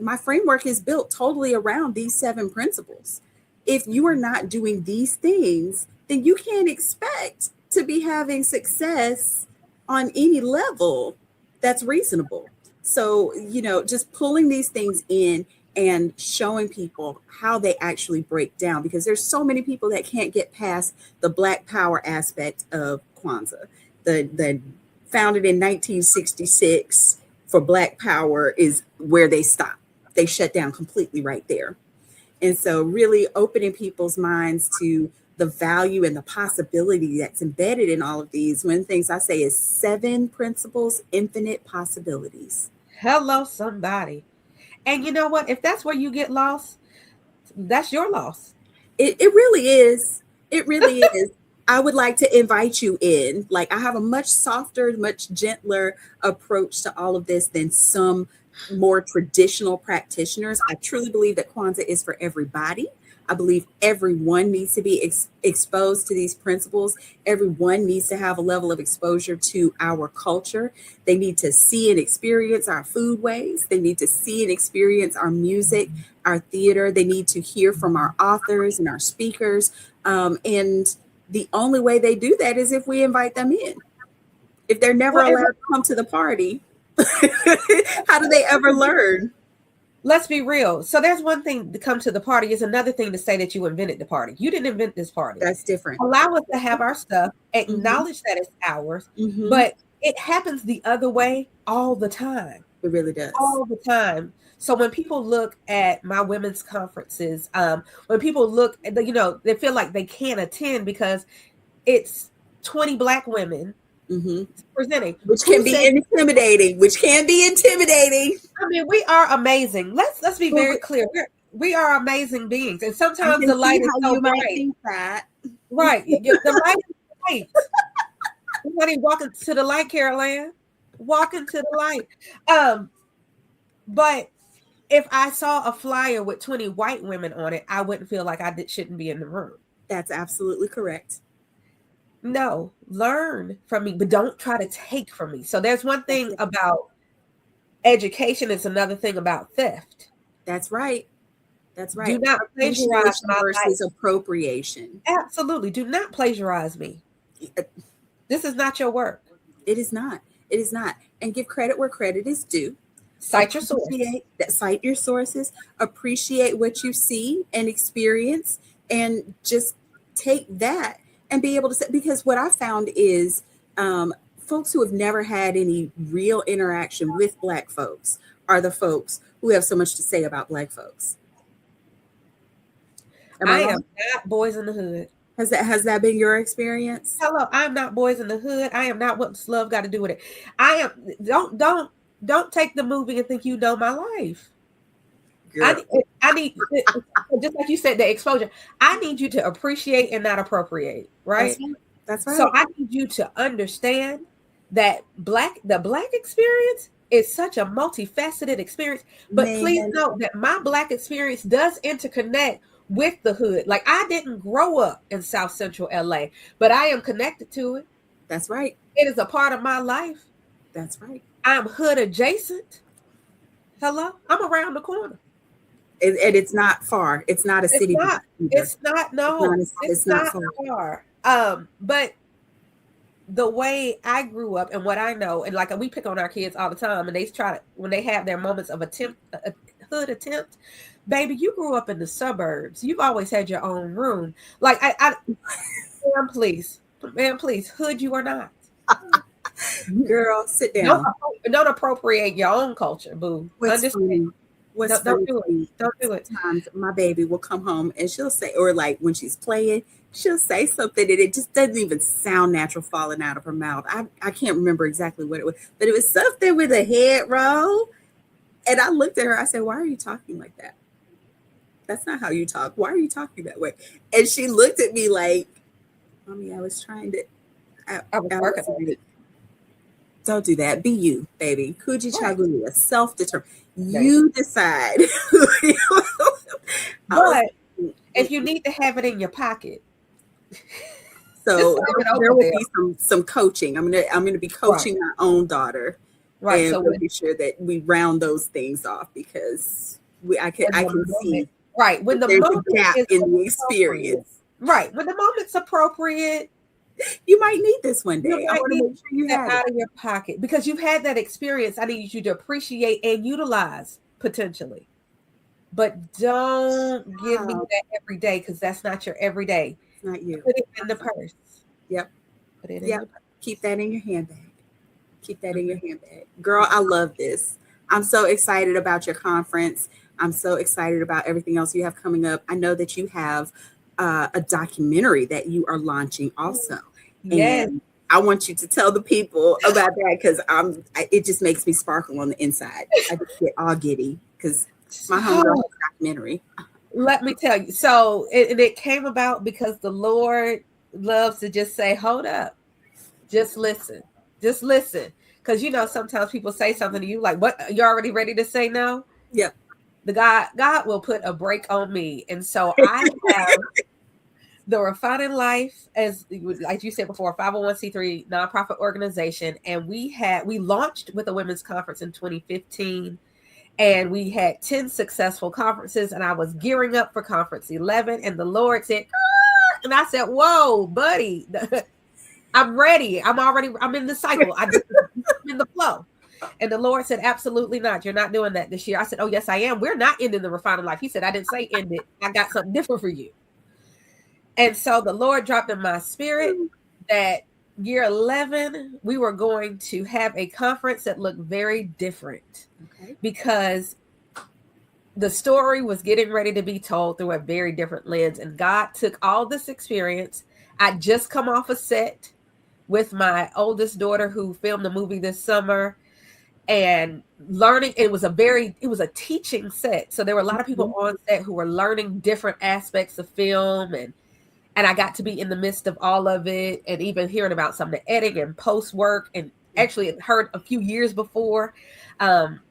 my framework is built totally around these 7 principles. If you are not doing these things, then you can't expect to be having success on any level that's reasonable. So, just pulling these things in and showing people how they actually break down, because there's so many people that can't get past the Black power aspect of Kwanzaa. The founded in 1966 for Black power is where they stop. They shut down completely right there. And so really opening people's minds to the value and the possibility that's embedded in all of these. One of the things I say is 7 principles, infinite possibilities. Hello, somebody. And you know what? If that's where you get lost, that's your loss. It really is. It really is. I would like to invite you in. Like, I have a much softer, much gentler approach to all of this than some more traditional practitioners. I truly believe that Kwanzaa is for everybody. I believe everyone needs to be exposed to these principles. Everyone needs to have a level of exposure to our culture. They need to see and experience our food ways. They need to see and experience our music, our theater. They need to hear from our authors and our speakers. And the only way they do that is if we invite them in. If they're never allowed to come to the party, how do they ever learn? Let's be real. So there's one thing to come to the party. Is another thing to say that you invented the party. You didn't invent this party. That's different. Allow us to have our stuff, acknowledge that it's ours, but it happens the other way all the time. It really does. All the time. So when people look at my women's conferences, when people look at they feel like they can't attend because it's 20 Black women presenting, which can be intimidating. I mean, we are amazing. Let's be very clear. We are amazing beings, and sometimes the light is so bright. Think that. Right, the light is bright. Somebody walking to the light, Carol Ann. Walking to the light. But if I saw a flyer with 20 white women on it, I wouldn't feel like I shouldn't be in the room. That's absolutely correct. No, learn from me, but don't try to take from me. So there's one thing about education. It's another thing about theft. That's right. That's right. Do not plagiarize my versus appropriation. Absolutely. Do not plagiarize me. This is not your work. It is not. It is not. And give credit where credit is due. Cite your sources. Cite your sources. Appreciate what you see and experience, and just take that and be able to say, because what I found is folks who have never had any real interaction with Black folks are the folks who have so much to say about Black folks. I am not Boys in the Hood. Has that been your experience? Hello, I'm not Boys in the Hood. I am not What's Love Got to Do with it. I am. Don't take the movie and think you know my life. I need, just like you said, the exposure. I need you to appreciate and not appropriate, right? That's right. So I need you to understand that the Black experience is such a multifaceted experience. But please note that my Black experience does interconnect with the hood. Like, I didn't grow up in South Central LA, but I am connected to it. That's right. It is a part of my life. That's right. I'm hood adjacent. Hello? I'm around the corner. And it's not far. It's not a city. It's not far. But the way I grew up and what I know, and like we pick on our kids all the time, and they try to, when they have their moments of hood attempt, baby, you grew up in the suburbs. You've always had your own room. Like, ma'am, please, hood you or not. Girl, sit Don't, down. don't appropriate your own culture, boo. What's Understand? funny? What's Don't funny do to it. me? Don't do it. Sometimes my baby will come home and she'll say, or like when she's playing, she'll say something and it just doesn't even sound natural falling out of her mouth. I can't remember exactly what it was, but it was something with a head roll. And I looked at her. I said, "Why are you talking like that? That's not how you talk. Why are you talking that way?" And she looked at me like, "Mommy, I was trying to. I was I working was on it. Don't do that. Be you, baby. Kuji Right. Chagulia, self-determined. Right. You decide." I was But like, if you need to have it in your pocket, just so leave it there over will there. be some coaching. I'm gonna be Right. coaching my own daughter Right. and So making sure that we round those things off because when I the can moment, see right, when that the there's a moment gap is in the appropriate, experience. right, when the moment's appropriate, You might need this one you day. I might want to need make sure you that have it. out of your pocket because you've had that experience. I need you to appreciate and utilize potentially, but don't give me Wow, that every day because that's not your everyday. it's not you. Put it in the purse. Yep. Put it in Yep. your purse. Keep that in your handbag. Keep that in Mhm. your handbag. Girl, I love this. I'm so excited about your conference. I'm so excited about everything else you have coming up. I know that you have a documentary that you are launching also. Yes. And I want you to tell the people about that because it just makes me sparkle on the inside. I just get all giddy because my homegirl So has a documentary. let me tell you. So it came about because the Lord loves to just say, hold up, just listen. Just listen. Because sometimes people say something to you like, what, you're already ready to say no? Yep. The God will put a break on me. And so I have the Refining Life, as like you said before, 501c3 nonprofit organization. And we launched with a women's conference in 2015. And we had 10 successful conferences, and I was gearing up for conference 11. And the Lord said, "Ah," and I said, whoa, buddy, I'm ready. I'm in the cycle. I'm in the flow. And the Lord said, absolutely not. You're not doing that this year. I said, oh, yes, I am. We're not ending the Refining Life. He said, I didn't say end it. I got something different for you. And so the Lord dropped in my spirit that year 11, we were going to have a conference that looked very different Okay. because the story was getting ready to be told through a very different lens. And God took all this experience. I just come off a set with my oldest daughter who filmed the movie this summer and learning. It was a teaching set. So there were a lot of people on set who were learning different aspects of film and I got to be in the midst of all of it and even hearing about some of the editing and post work and actually had heard a few years before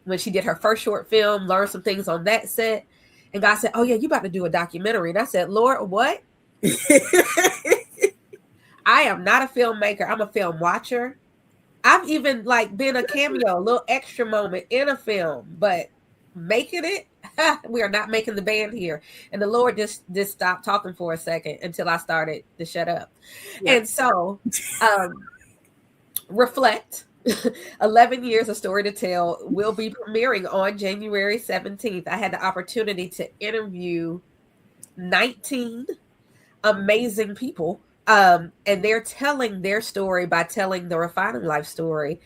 when she did her first short film, learned some things on that set. And God said, oh yeah, you about to do a documentary. And I said, Lord, what? I am not a filmmaker. I'm a film watcher. I've even been a cameo, a little extra moment in a film, but making it, we are not making the band here. And the Lord just stopped talking for a second until I started to shut up. Yep. And so, reflect. 11 years, a story to tell will be premiering on January 17th. I had the opportunity to interview 19 amazing people. And they're telling their story by telling the Refining Life story.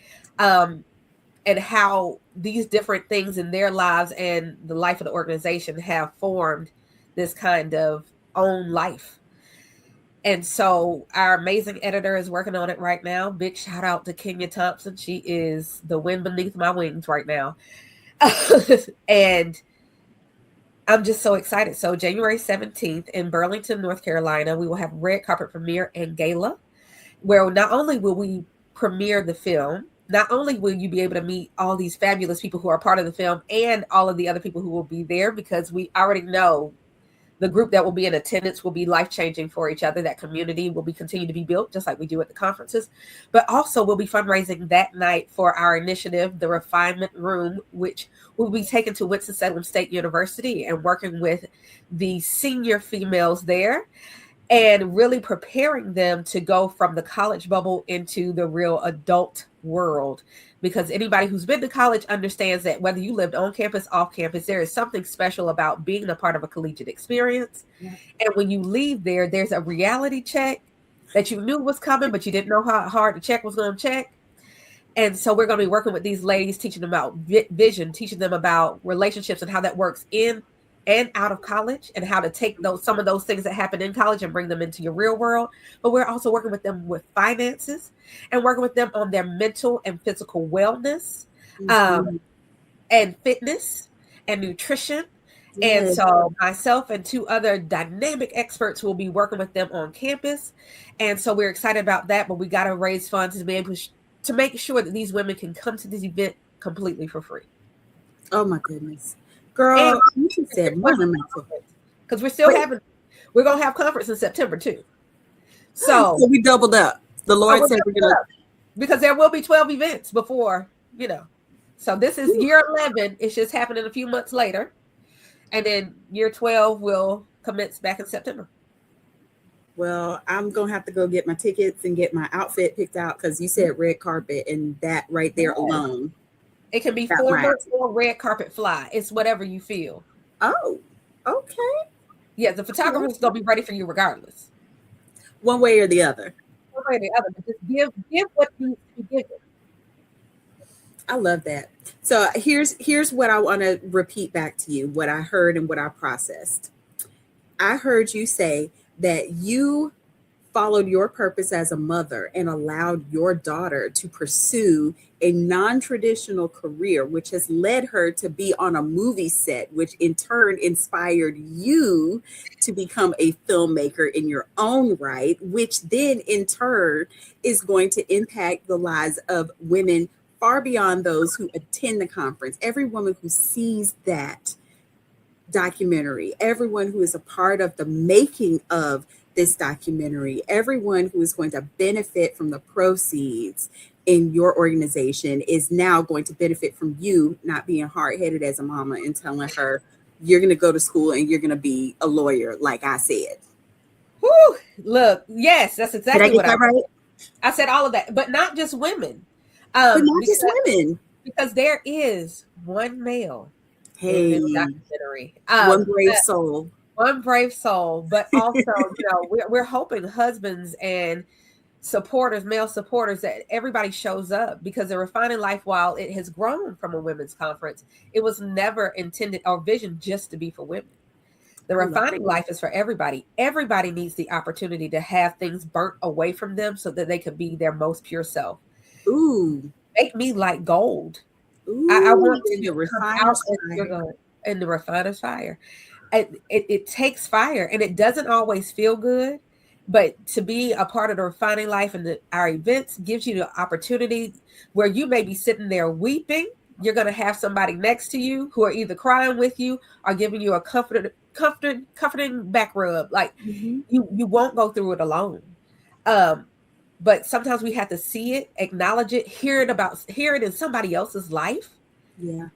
And how these different things in their lives and the life of the organization have formed this kind of own life. And so our amazing editor is working on it right now. Big shout out to Kenya Thompson. She is the wind beneath my wings right now. And I'm just so excited. So January 17th in Burlington, North Carolina, we will have red carpet premiere and gala, where not only will we premiere the film, not only will you be able to meet all these fabulous people who are part of the film and all of the other people who will be there, because we already know the group that will be in attendance will be life-changing for each other. That community will be continue to be built just like we do at the conferences, but also we'll be fundraising that night for our initiative, the Refinement Room, which will be taken to Winston-Salem State University and working with the senior females there and really preparing them to go from the college bubble into the real adult world. Because anybody who's been to college understands that whether you lived on campus, off campus, there is something special about being a part of a collegiate experience. Yeah. And when you leave there, there's a reality check that you knew was coming, but you didn't know how hard the check was going to check. And so we're going to be working with these ladies, teaching them about vision, teaching them about relationships and how that works in and out of college, and how to take some of those things that happen in college and bring them into your real world. But we're also working with them with finances and working with them on their mental and physical wellness, and fitness and nutrition. And Yes. so myself and two other dynamic experts will be working with them on campus. And so we're excited about that, but we got to raise funds to be able to make sure that these women can come to this event completely for free. Oh my goodness. Girl, you said monumental. Because we're going to have conference in September too. So we doubled up. The Lord said we're going to. Because there will be 12 events before, So this is year 11. It's just happening a few months later. And then year 12 will commence back in September. Well, I'm going to have to go get my tickets and get my outfit picked out, because you said red carpet, and that right there alone. It can be formal or red carpet fly. It's whatever you feel. Oh, okay. Yeah, the photographer's going to be ready for you regardless. One way or the other. One way or the other. But just give what needs to be given. I love that. So here's what I want to repeat back to you, what I heard and what I processed. I heard you say that you followed your purpose as a mother and allowed your daughter to pursue a non-traditional career, which has led her to be on a movie set, which in turn inspired you to become a filmmaker in your own right, which then in turn is going to impact the lives of women far beyond those who attend the conference. Every woman who sees that documentary, everyone who is a part of the making of this documentary, everyone who is going to benefit from the proceeds in your organization is now going to benefit from you not being hard-headed as a mama and telling her you're going to go to school and you're going to be a lawyer, like I said. Whew, look, yes, that's exactly what I right. I said all of that, but not just women. But not just women. Because there is one male in this documentary. One brave soul. One brave soul. But also, we're hoping husbands and supporters, male supporters, that everybody shows up, because the Refining Life, while it has grown from a women's conference, it was never intended or vision just to be for women. The Refining Life is for everybody. Everybody needs the opportunity to have things burnt away from them so that they can be their most pure self. Ooh, make me like gold. Ooh, I want to the refiner's fire. In the refiner's fire. It takes fire, and it doesn't always feel good, but to be a part of the Refining Life and our events gives you the opportunity where you may be sitting there weeping. You're going to have somebody next to you who are either crying with you or giving you a comforting back rub. Like you won't go through it alone. But sometimes we have to see it, acknowledge it, hear it in somebody else's life. Yeah.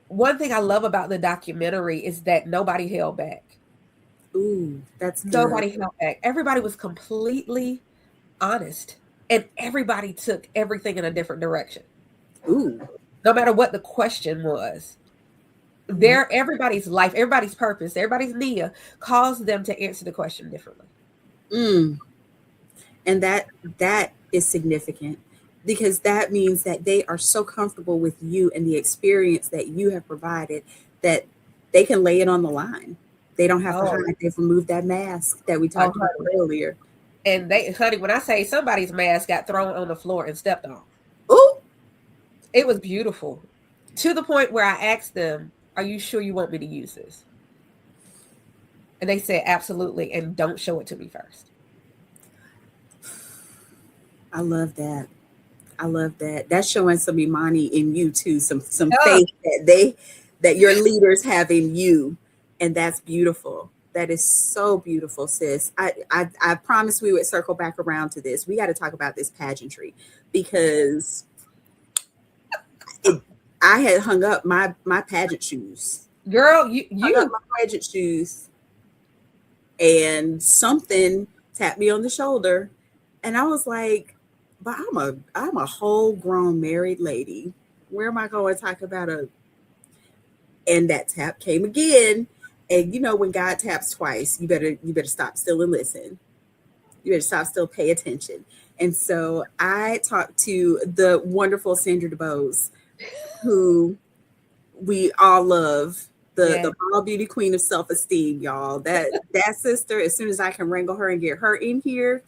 One thing I love about the documentary is that nobody held back. Ooh, that's good. Nobody held back. Everybody was completely honest, and everybody took everything in a different direction. Ooh. No matter what the question was. Everybody's life, everybody's purpose, everybody's Nia caused them to answer the question differently. And that is significant, because that means that they are so comfortable with you and the experience that you have provided that they can lay it on the line. They don't have to hide. They've removed that mask that we talked about earlier. And honey, when I say somebody's mask got thrown on the floor and stepped on. Ooh. It was beautiful, to the point where I asked them, "Are you sure you want me to use this?" And they said, "Absolutely, and don't show it to me first." I love that. I love that. That's showing some Imani in you too, some faith that your leaders have in you, and that's beautiful. That is so beautiful, sis. I promised we would circle back around to this. We got to talk about this pageantry, because I had hung up my pageant shoes. Girl, you hung up my pageant shoes, and something tapped me on the shoulder, and I was like, "But I'm a whole grown married lady. Where am I going to talk about a?" And that tap came again. And when God taps twice, you better stop still and listen. You better stop still, pay attention. And so I talked to the wonderful Sandra DeBose, who we all love, the ball beauty queen of self-esteem, y'all. That sister, as soon as I can wrangle her and get her in here,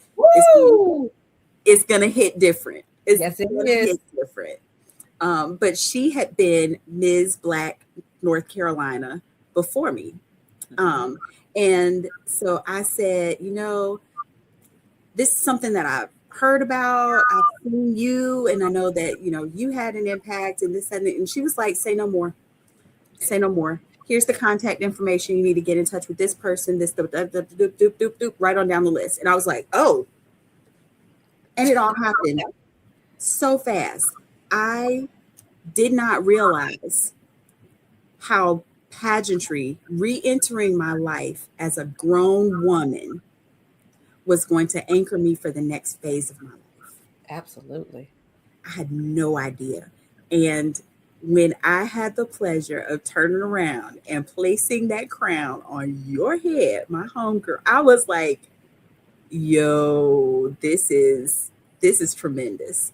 it's gonna hit different. Yes, it is. Hit different. But she had been Ms. Black North Carolina before me. And so I said, this is something that I've heard about. I've seen you, and I know that, you had an impact and this and she was like, say no more. Say no more. Here's the contact information. You need to get in touch with this person, this, right on down the list. And I was like, oh. And it all happened so fast. I did not realize how pageantry, re-entering my life as a grown woman, was going to anchor me for the next phase of my life. Absolutely. I had no idea. And when I had the pleasure of turning around and placing that crown on your head, my homegirl, I was like, yo, this is tremendous.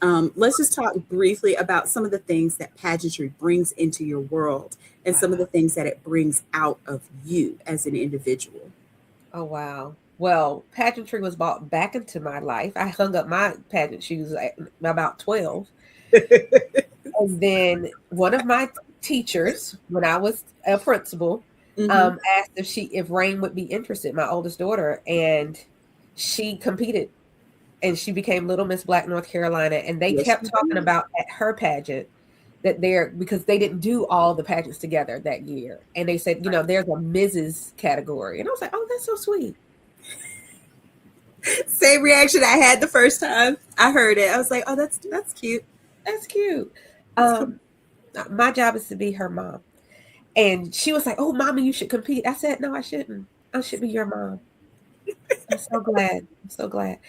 Let's just talk briefly about some of the things that pageantry brings into your world and some of the things that it brings out of you as an individual. Oh, wow. Well, pageantry was brought back into my life. I hung up my pageant shoes at about 12. And then one of my teachers, when I was a principal, asked if Rain would be interested, my oldest daughter, and she competed. And she became Little Miss Black North Carolina. And they kept talking about at her pageant that because they didn't do all the pageants together that year. And they said, there's a Mrs. category. And I was like, oh, that's so sweet. Same reaction I had the first time I heard it. I was like, oh, that's cute. That's cute. My job is to be her mom. And she was like, oh, Mommy, you should compete. I said, no, I shouldn't. I should be your mom. I'm so glad. I'm so glad.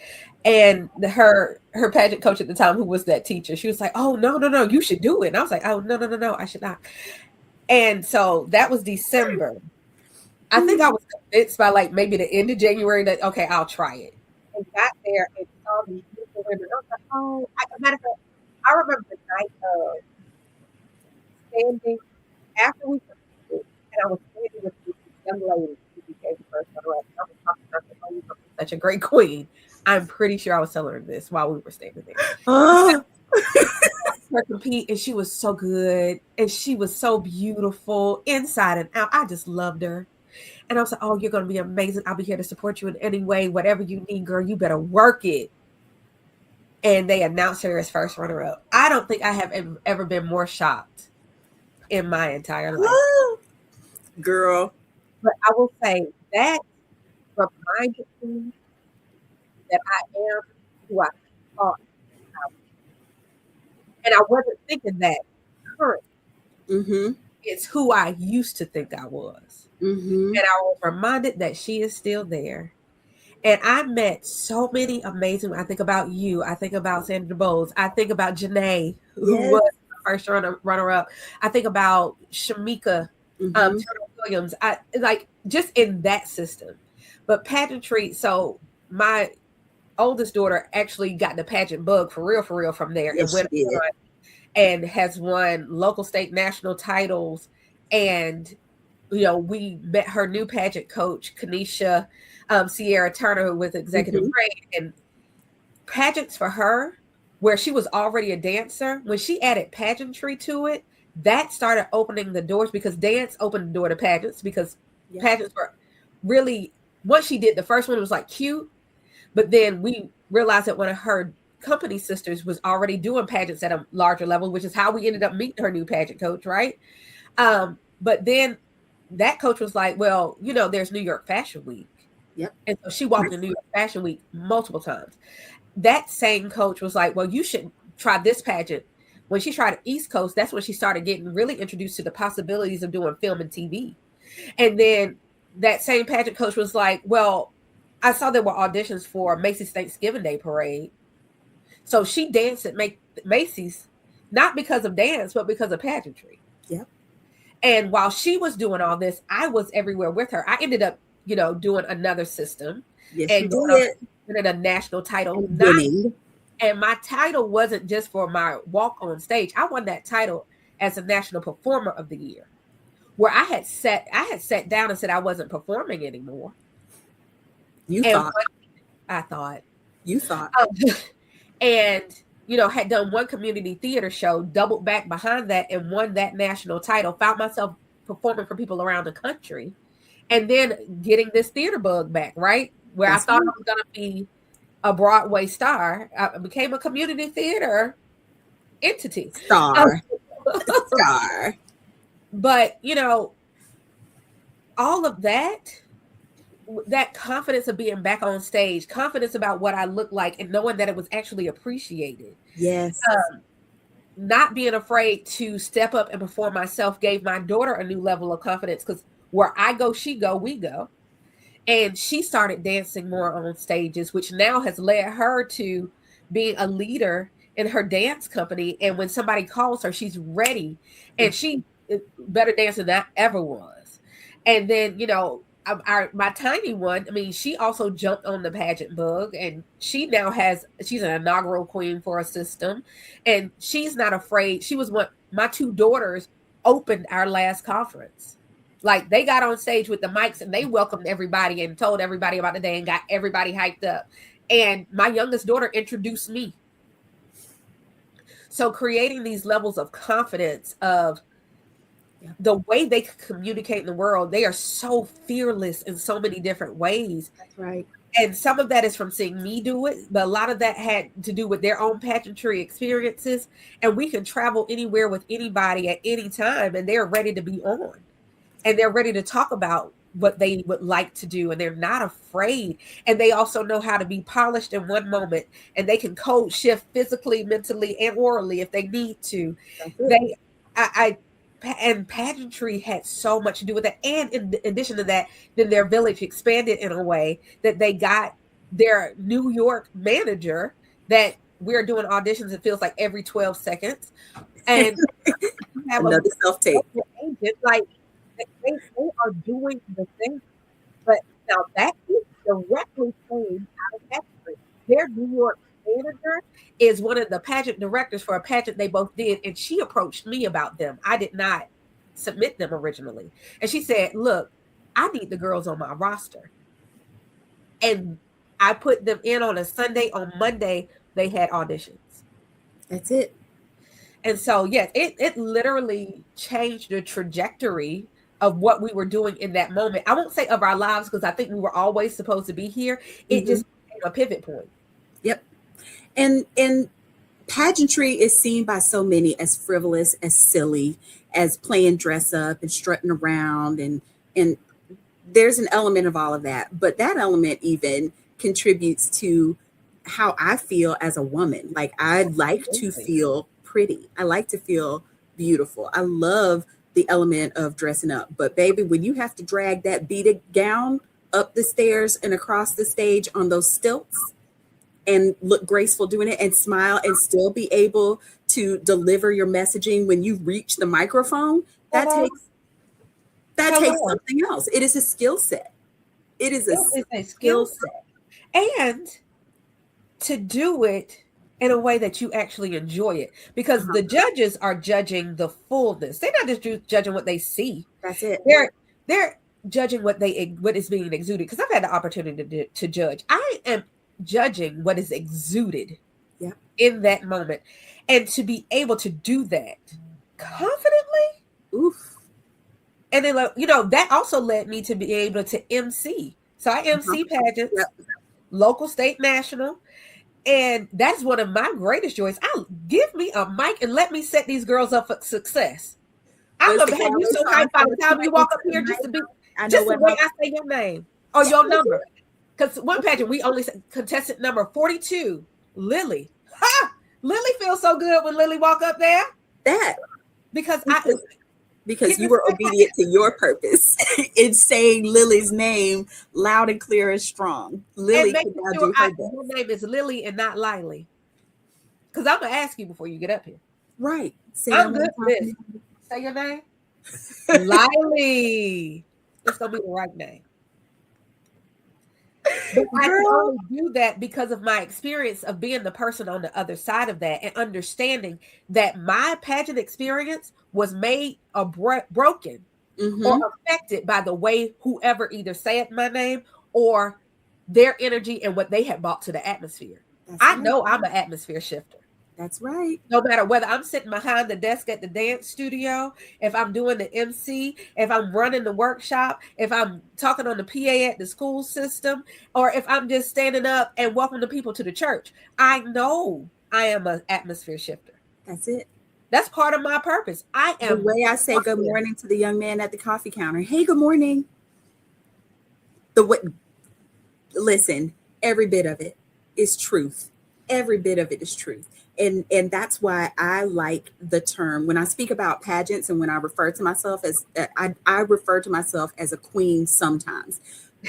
And her pageant coach at the time, who was that teacher, she was like, oh, no, you should do it. And I was like, oh, no, I should not. And so that was December. I think I was convinced by like maybe the end of January that, okay, I'll try it. And got there and saw these beautiful women. I was like, oh, matter of fact, I remember the night of standing after we competed, and I was standing with this young lady who became the first runner-up. I was talking about oh, you're such a great queen. I'm pretty sure I was telling her this while we were standing there. Her compete, and she was so good, and she was so beautiful inside and out. I just loved her. And I was like, oh, you're going to be amazing. I'll be here to support you in any way. Whatever you need, girl, you better work it. And they announced her as first runner-up. I don't think I have ever been more shocked in my entire life. Girl. But I will say that reminded me that I am who I thought I was. And I wasn't thinking that currently. It's who I used to think I was. And I was reminded that she is still there. And I met so many amazing. I think about you. I think about Sandra DeBose. I think about Janae, who was the first runner-up. I think about Shamika Turner Williams. I like just in that system. But pageantry. So my oldest daughter actually got the pageant bug for real from there, and went on and has won local, state, national titles. And we met her new pageant coach, Kanisha Sierra Turner, with Executive Grade, and pageants for her, where she was already a dancer, when she added pageantry to it, that started opening the doors, because dance opened the door to pageants, because pageants were really, once she did the first one, it was like cute, but then we realized that one of her company sisters was already doing pageants at a larger level, which is how we ended up meeting her new pageant coach, right? But then that coach was like, well, there's New York Fashion Week. And so she walked in New York Fashion Week multiple times. That same coach was like, well, you should try this pageant. When she tried East Coast, that's when she started getting really introduced to the possibilities of doing film and TV. And then that same pageant coach was like, well, I saw there were auditions for Macy's Thanksgiving Day Parade. So she danced at Macy's, not because of dance, but because of pageantry. And while she was doing all this, I was everywhere with her. I ended up, doing another system. And winning a national title. And winning. And my title wasn't just for my walk on stage. I won that title as a National Performer of the Year, where I had sat down and said I wasn't performing anymore. You and thought. I thought. You thought. And, had done one community theater show, doubled back behind that and won that national title, found myself performing for people around the country, and then getting this theater bug back, right? Where I thought I was going to be a Broadway star. I became a community theater entity. Star. But, all of that confidence of being back on stage, confidence about what I look like, and knowing that it was actually appreciated. Yes. Not being afraid to step up and perform myself gave my daughter a new level of confidence, because where I go, she go, we go. And she started dancing more on stages, which now has led her to being a leader in her dance company. And when somebody calls her, she's ready. And she is better dancer than I ever was. And then, my tiny one, she also jumped on the pageant bug, and she's an inaugural queen for a system. And she's not afraid. She was my two daughters opened our last conference. Like, they got on stage with the mics and they welcomed everybody and told everybody about the day and got everybody hyped up. And my youngest daughter introduced me. So creating these levels of confidence of the way they communicate in the world, they are so fearless in so many different ways. That's right. And some of that is from seeing me do it, but a lot of that had to do with their own pageantry experiences. And we can travel anywhere with anybody at any time, and they're ready to be on. And they're ready to talk about what they would like to do, and they're not afraid. And they also know how to be polished in one moment, and they can code shift physically, mentally, and orally if they need to. And pageantry had so much to do with that. And in addition to that, then their village expanded in a way that they got their New York manager that we're doing auditions, it feels like every 12 seconds. And have another self-tape. Like, they are doing the thing. But now that is directly came out of pageantry. Their New York manager is one of the pageant directors for a pageant they both did, and she approached me about them. I did not submit them originally. And she said, look, I need the girls on my roster. And I put them in on a Sunday. On Monday, they had auditions. That's it. And so, yes, it literally changed the trajectory of what we were doing in that moment. I won't say of our lives, because I think we were always supposed to be here. It just became a pivot point. Yep. And pageantry is seen by so many as frivolous, as silly, as playing dress up and strutting around. And there's an element of all of that. But that element even contributes to how I feel as a woman. Like, I like to feel pretty. I like to feel beautiful. I love the element of dressing up. But baby, when you have to drag that beaded gown up the stairs and across the stage on those stilts and look graceful doing it and smile and still be able to deliver your messaging when you reach the microphone, that takes something else. It is a skill set. It is a skill set. And to do it in a way that you actually enjoy it, because the judges are judging the fullness. They're not just judging what they see. That's it. They're judging what is being exuded. Because I've had the opportunity to judge. I am judging what is exuded in that moment, and to be able to do that confidently. Oof. And then, that also led me to be able to MC. So I MC pageants, local, state, national. And that's one of my greatest joys. Give me a mic and let me set these girls up for success. I'm going to have you so hyped by the time you walk up here just the way I say your name or your number. Because one pageant, we only said contestant number 42, Lily. Ha! Lily feels so good when Lily walk up there. Because you were obedient to your purpose in saying Lily's name loud and clear and strong. Lily can now do her best. Your name is Lily and not Lily. Because I'm going to ask you before you get up here. Right. I'm good for this. Say your name. Lily. It's going to be the right name. But I can Girl. only do that because of my experience of being the person on the other side of that and understanding that my pageant experience was made or broken or Mm-hmm. affected by the way whoever either said my name or their energy and what they had brought to the atmosphere. That's I right. know I'm an atmosphere shifter. That's right. No matter whether I'm sitting behind the desk at the dance studio, if I'm doing the MC, if I'm running the workshop, if I'm talking on the PA at the school system, or if I'm just standing up and welcoming the people to the church, I know I am an atmosphere shifter. That's it. That's part of my purpose. I The am way I say good walking. morning to the young man at the coffee counter. Hey, good morning. The way, listen, every bit of it is truth. Every bit of it is truth. And that's why I like the term when I speak about pageants and when I refer to myself as I refer to myself as a queen sometimes,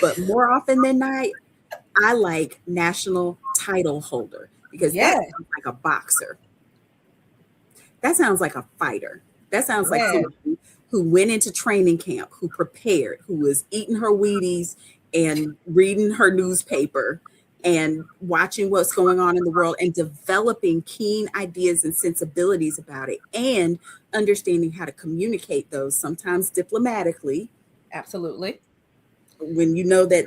but more often than not, I like national title holder because that Yeah, sounds like a boxer. That sounds like a fighter. That sounds like yeah, somebody who went into training camp, who prepared, who was eating her Wheaties and reading her newspaper and watching what's going on in the world and developing keen ideas and sensibilities about it and understanding how to communicate those, sometimes diplomatically, absolutely. when you know that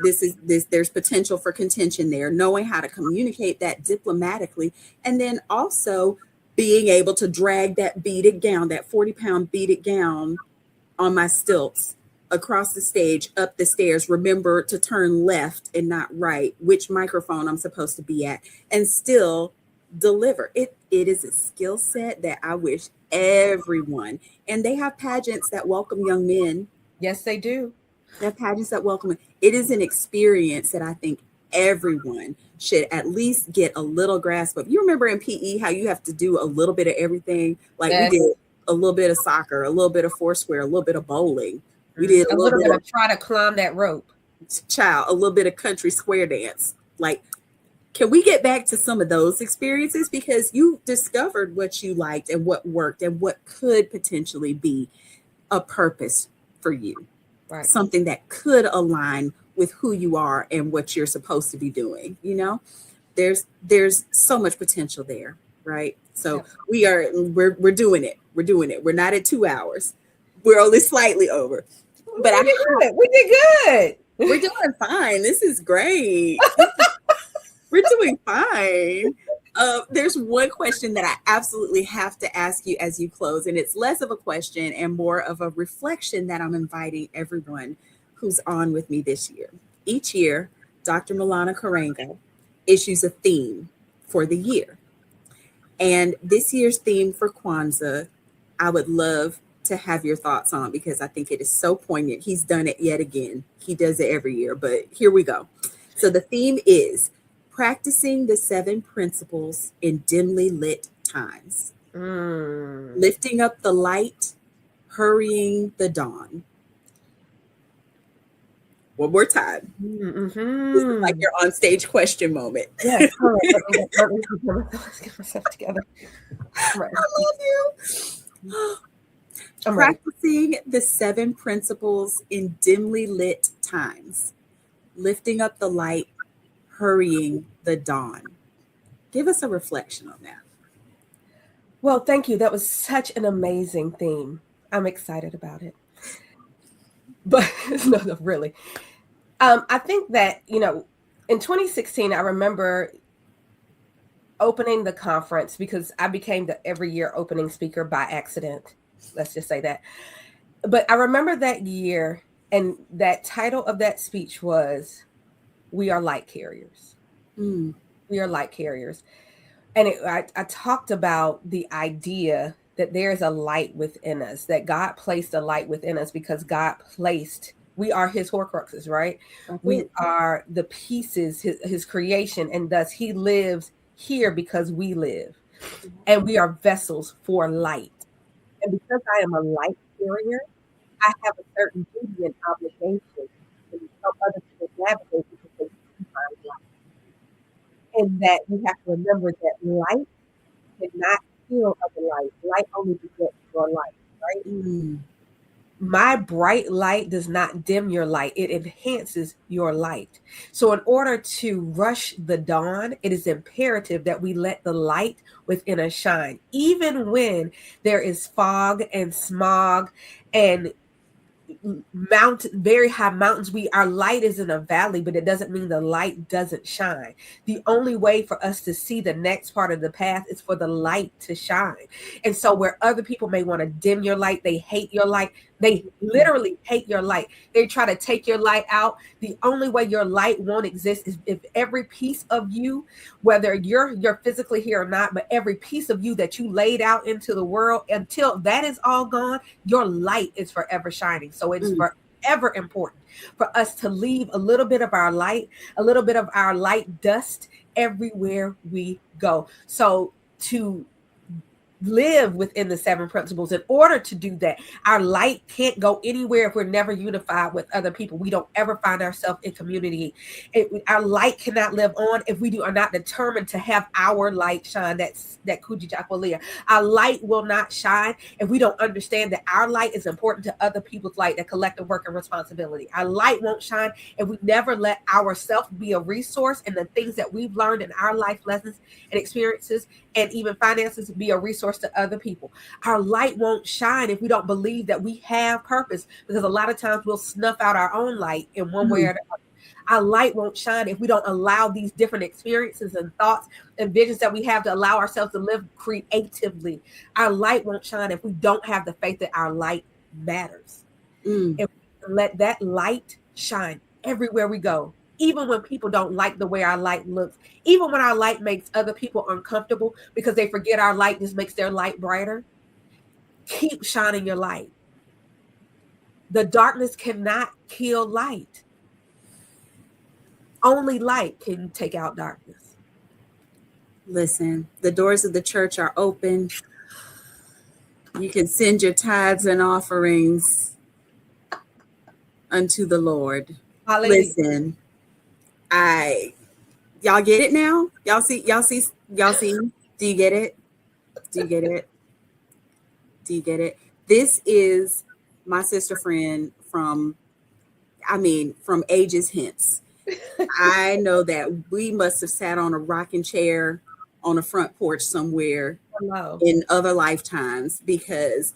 there's potential for contention there, knowing how to communicate that diplomatically, and then also being able to drag that beaded gown, that 40-pound beaded gown on my stilts across the stage, up the stairs, remember to turn left and not right, which microphone I'm supposed to be at, and still deliver. It is a skill set that I wish everyone, and they have pageants that welcome young men. Yes, they do. They have pageants that welcome it. It is an experience that I think everyone should at least get a little grasp of. You remember in PE how you have to do a little bit of everything? Like we Yes. did a little bit of soccer, a little bit of foursquare, a little bit of bowling. We did a A little little bit bit of of try to climb that rope. a little bit of country square dance. Like, can we get back to some of those experiences? Because you discovered what you liked and what worked and what could potentially be a purpose for you, Right. something that could align with who you are and what you're supposed to be doing. There's so much potential there, right? So Yep. we're doing it. We're doing it. We're not at 2 hours. We're only slightly over. But We did good. We did good. we're doing fine. This is great. We're doing fine. There's one question that I absolutely have to ask you as you close, and it's less of a question and more of a reflection that I'm inviting everyone who's on with me this year. Each year, Dr. Milana Karenga issues a theme for the year. And this year's theme for Kwanzaa, I would love to have your thoughts on because I think it is so poignant. He's done it yet again. He does it every year, but here we go. So the theme is practicing the 7 principles in dimly lit times, lifting up the light, hurrying the dawn. One more time. This is like your on stage question moment. Yes. All right. Let's get myself together. Right. I love you. I'm ready. Practicing the 7 principles in dimly lit times, lifting up the light, hurrying the dawn. Give us a reflection on that. Well, thank you. That was such an amazing theme. I'm excited about it. But no, really. I think that, in 2016, I remember opening the conference because I became the every year opening speaker by accident. Let's just say that. But I remember that year, and that title of that speech was, "We are light carriers." Mm. We are light carriers. And I talked about the idea that there's a light within us, that God placed a light within us because we are his horcruxes, right? That's We it. are the pieces, his creation, and thus he lives here because we live. And we are vessels for light. And because I am a light carrier, I have a certain duty and obligation to help other people navigate because they see my light. And that you have to remember that light cannot heal other light. Light only begets your light, right? Mm. My bright light does not dim your light, it enhances your light. So, in order to rush the dawn, it is imperative that we let the light within us shine, even when there is fog and smog and very high mountains. Our light is in a valley, but it doesn't mean the light doesn't shine. The only way for us to see the next part of the path is for the light to shine. And so where other people may want to dim your light, they hate your light, they literally hate your light, they try to take your light out. The only way your light won't exist is if every piece of you, whether you're physically here or not, but every piece of you that you laid out into the world, until that is all gone, your light is forever shining. So it's forever important for us to leave a little bit of our light, a little bit of our light dust everywhere we go. So to live within the 7 principles, in order to do that, our light can't go anywhere if we're never unified with other people. We don't ever find ourselves in community. Our light cannot live on if we are not determined to have our light shine. That's that Kujijakwalia. Our light will not shine if we don't understand that our light is important to other people's light, that collective work and responsibility. Our light won't shine if we never let ourselves be a resource, and the things that we've learned in our life lessons and experiences and even finances be a resource to other people. Our light won't shine if we don't believe that we have purpose, because a lot of times we'll snuff out our own light in one way or the other. Our light won't shine if we don't allow these different experiences and thoughts and visions that we have to allow ourselves to live creatively. Our light won't shine if we don't have the faith that our light matters. If we let that light shine everywhere we go, even when people don't like the way our light looks, even when our light makes other people uncomfortable because they forget our light just makes their light brighter, keep shining your light. The darkness cannot kill light. Only light can take out darkness. Listen, the doors of the church are open. You can send your tithes and offerings unto the Lord. Hallelujah. Listen, y'all get it now? Y'all see? Do you get it? Do you get it? Do you get it? This is my sister friend from ages hence. I know that we must have sat on a rocking chair on a front porch somewhere in other lifetimes, because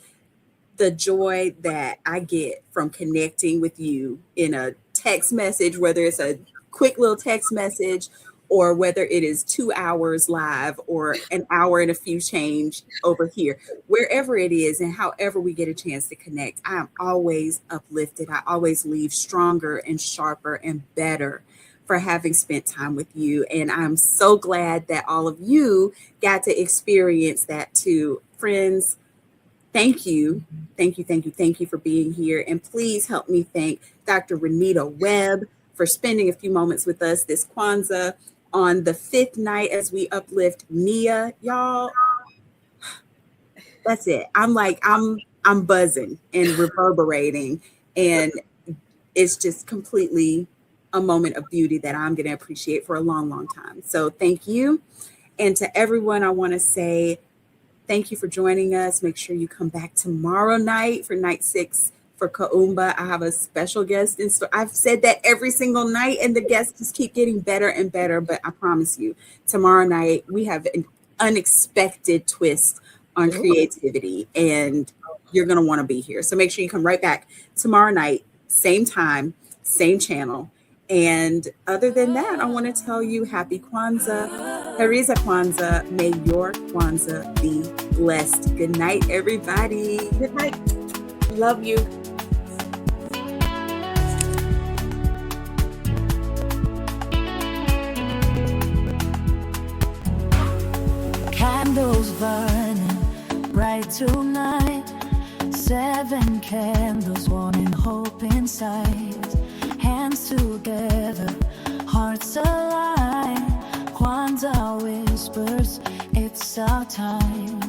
the joy that I get from connecting with you in a text message, whether it's a quick little text message or whether it is 2 hours live or an hour and a few change over here, wherever it is and however we get a chance to connect, I am always uplifted. I always leave stronger and sharper and better for having spent time with you. And I'm so glad that all of you got to experience that too. Friends, thank you. Thank you for being here. And please help me thank Dr. Renita Webb for spending a few moments with us this Kwanzaa on the 5th night as we uplift Nia, y'all. That's it. I'm buzzing and reverberating, and it's just completely a moment of beauty that I'm going to appreciate for a long, long time. So thank you. And to everyone, I want to say thank you for joining us. Make sure you come back tomorrow night for night 6 for Kaumba. I have a special guest in store. I've said that every single night, and the guests just keep getting better and better. But I promise you, tomorrow night, we have an unexpected twist on creativity, and you're going to want to be here. So make sure you come right back tomorrow night, same time, same channel. And other than that, I want to tell you happy Kwanzaa. Heriza Kwanzaa. May your Kwanzaa be blessed. Good night, everybody. Good night. Love you. Candles burning bright tonight. 7 candles, one in hope inside. Hands together, hearts aligned. Kwanzaa whispers, it's our time.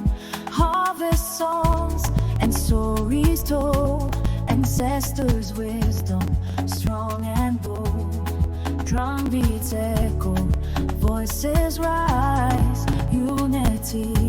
Harvest songs and stories told. Ancestors' wisdom, strong and bold. Drum beats echo, voices rise. Unity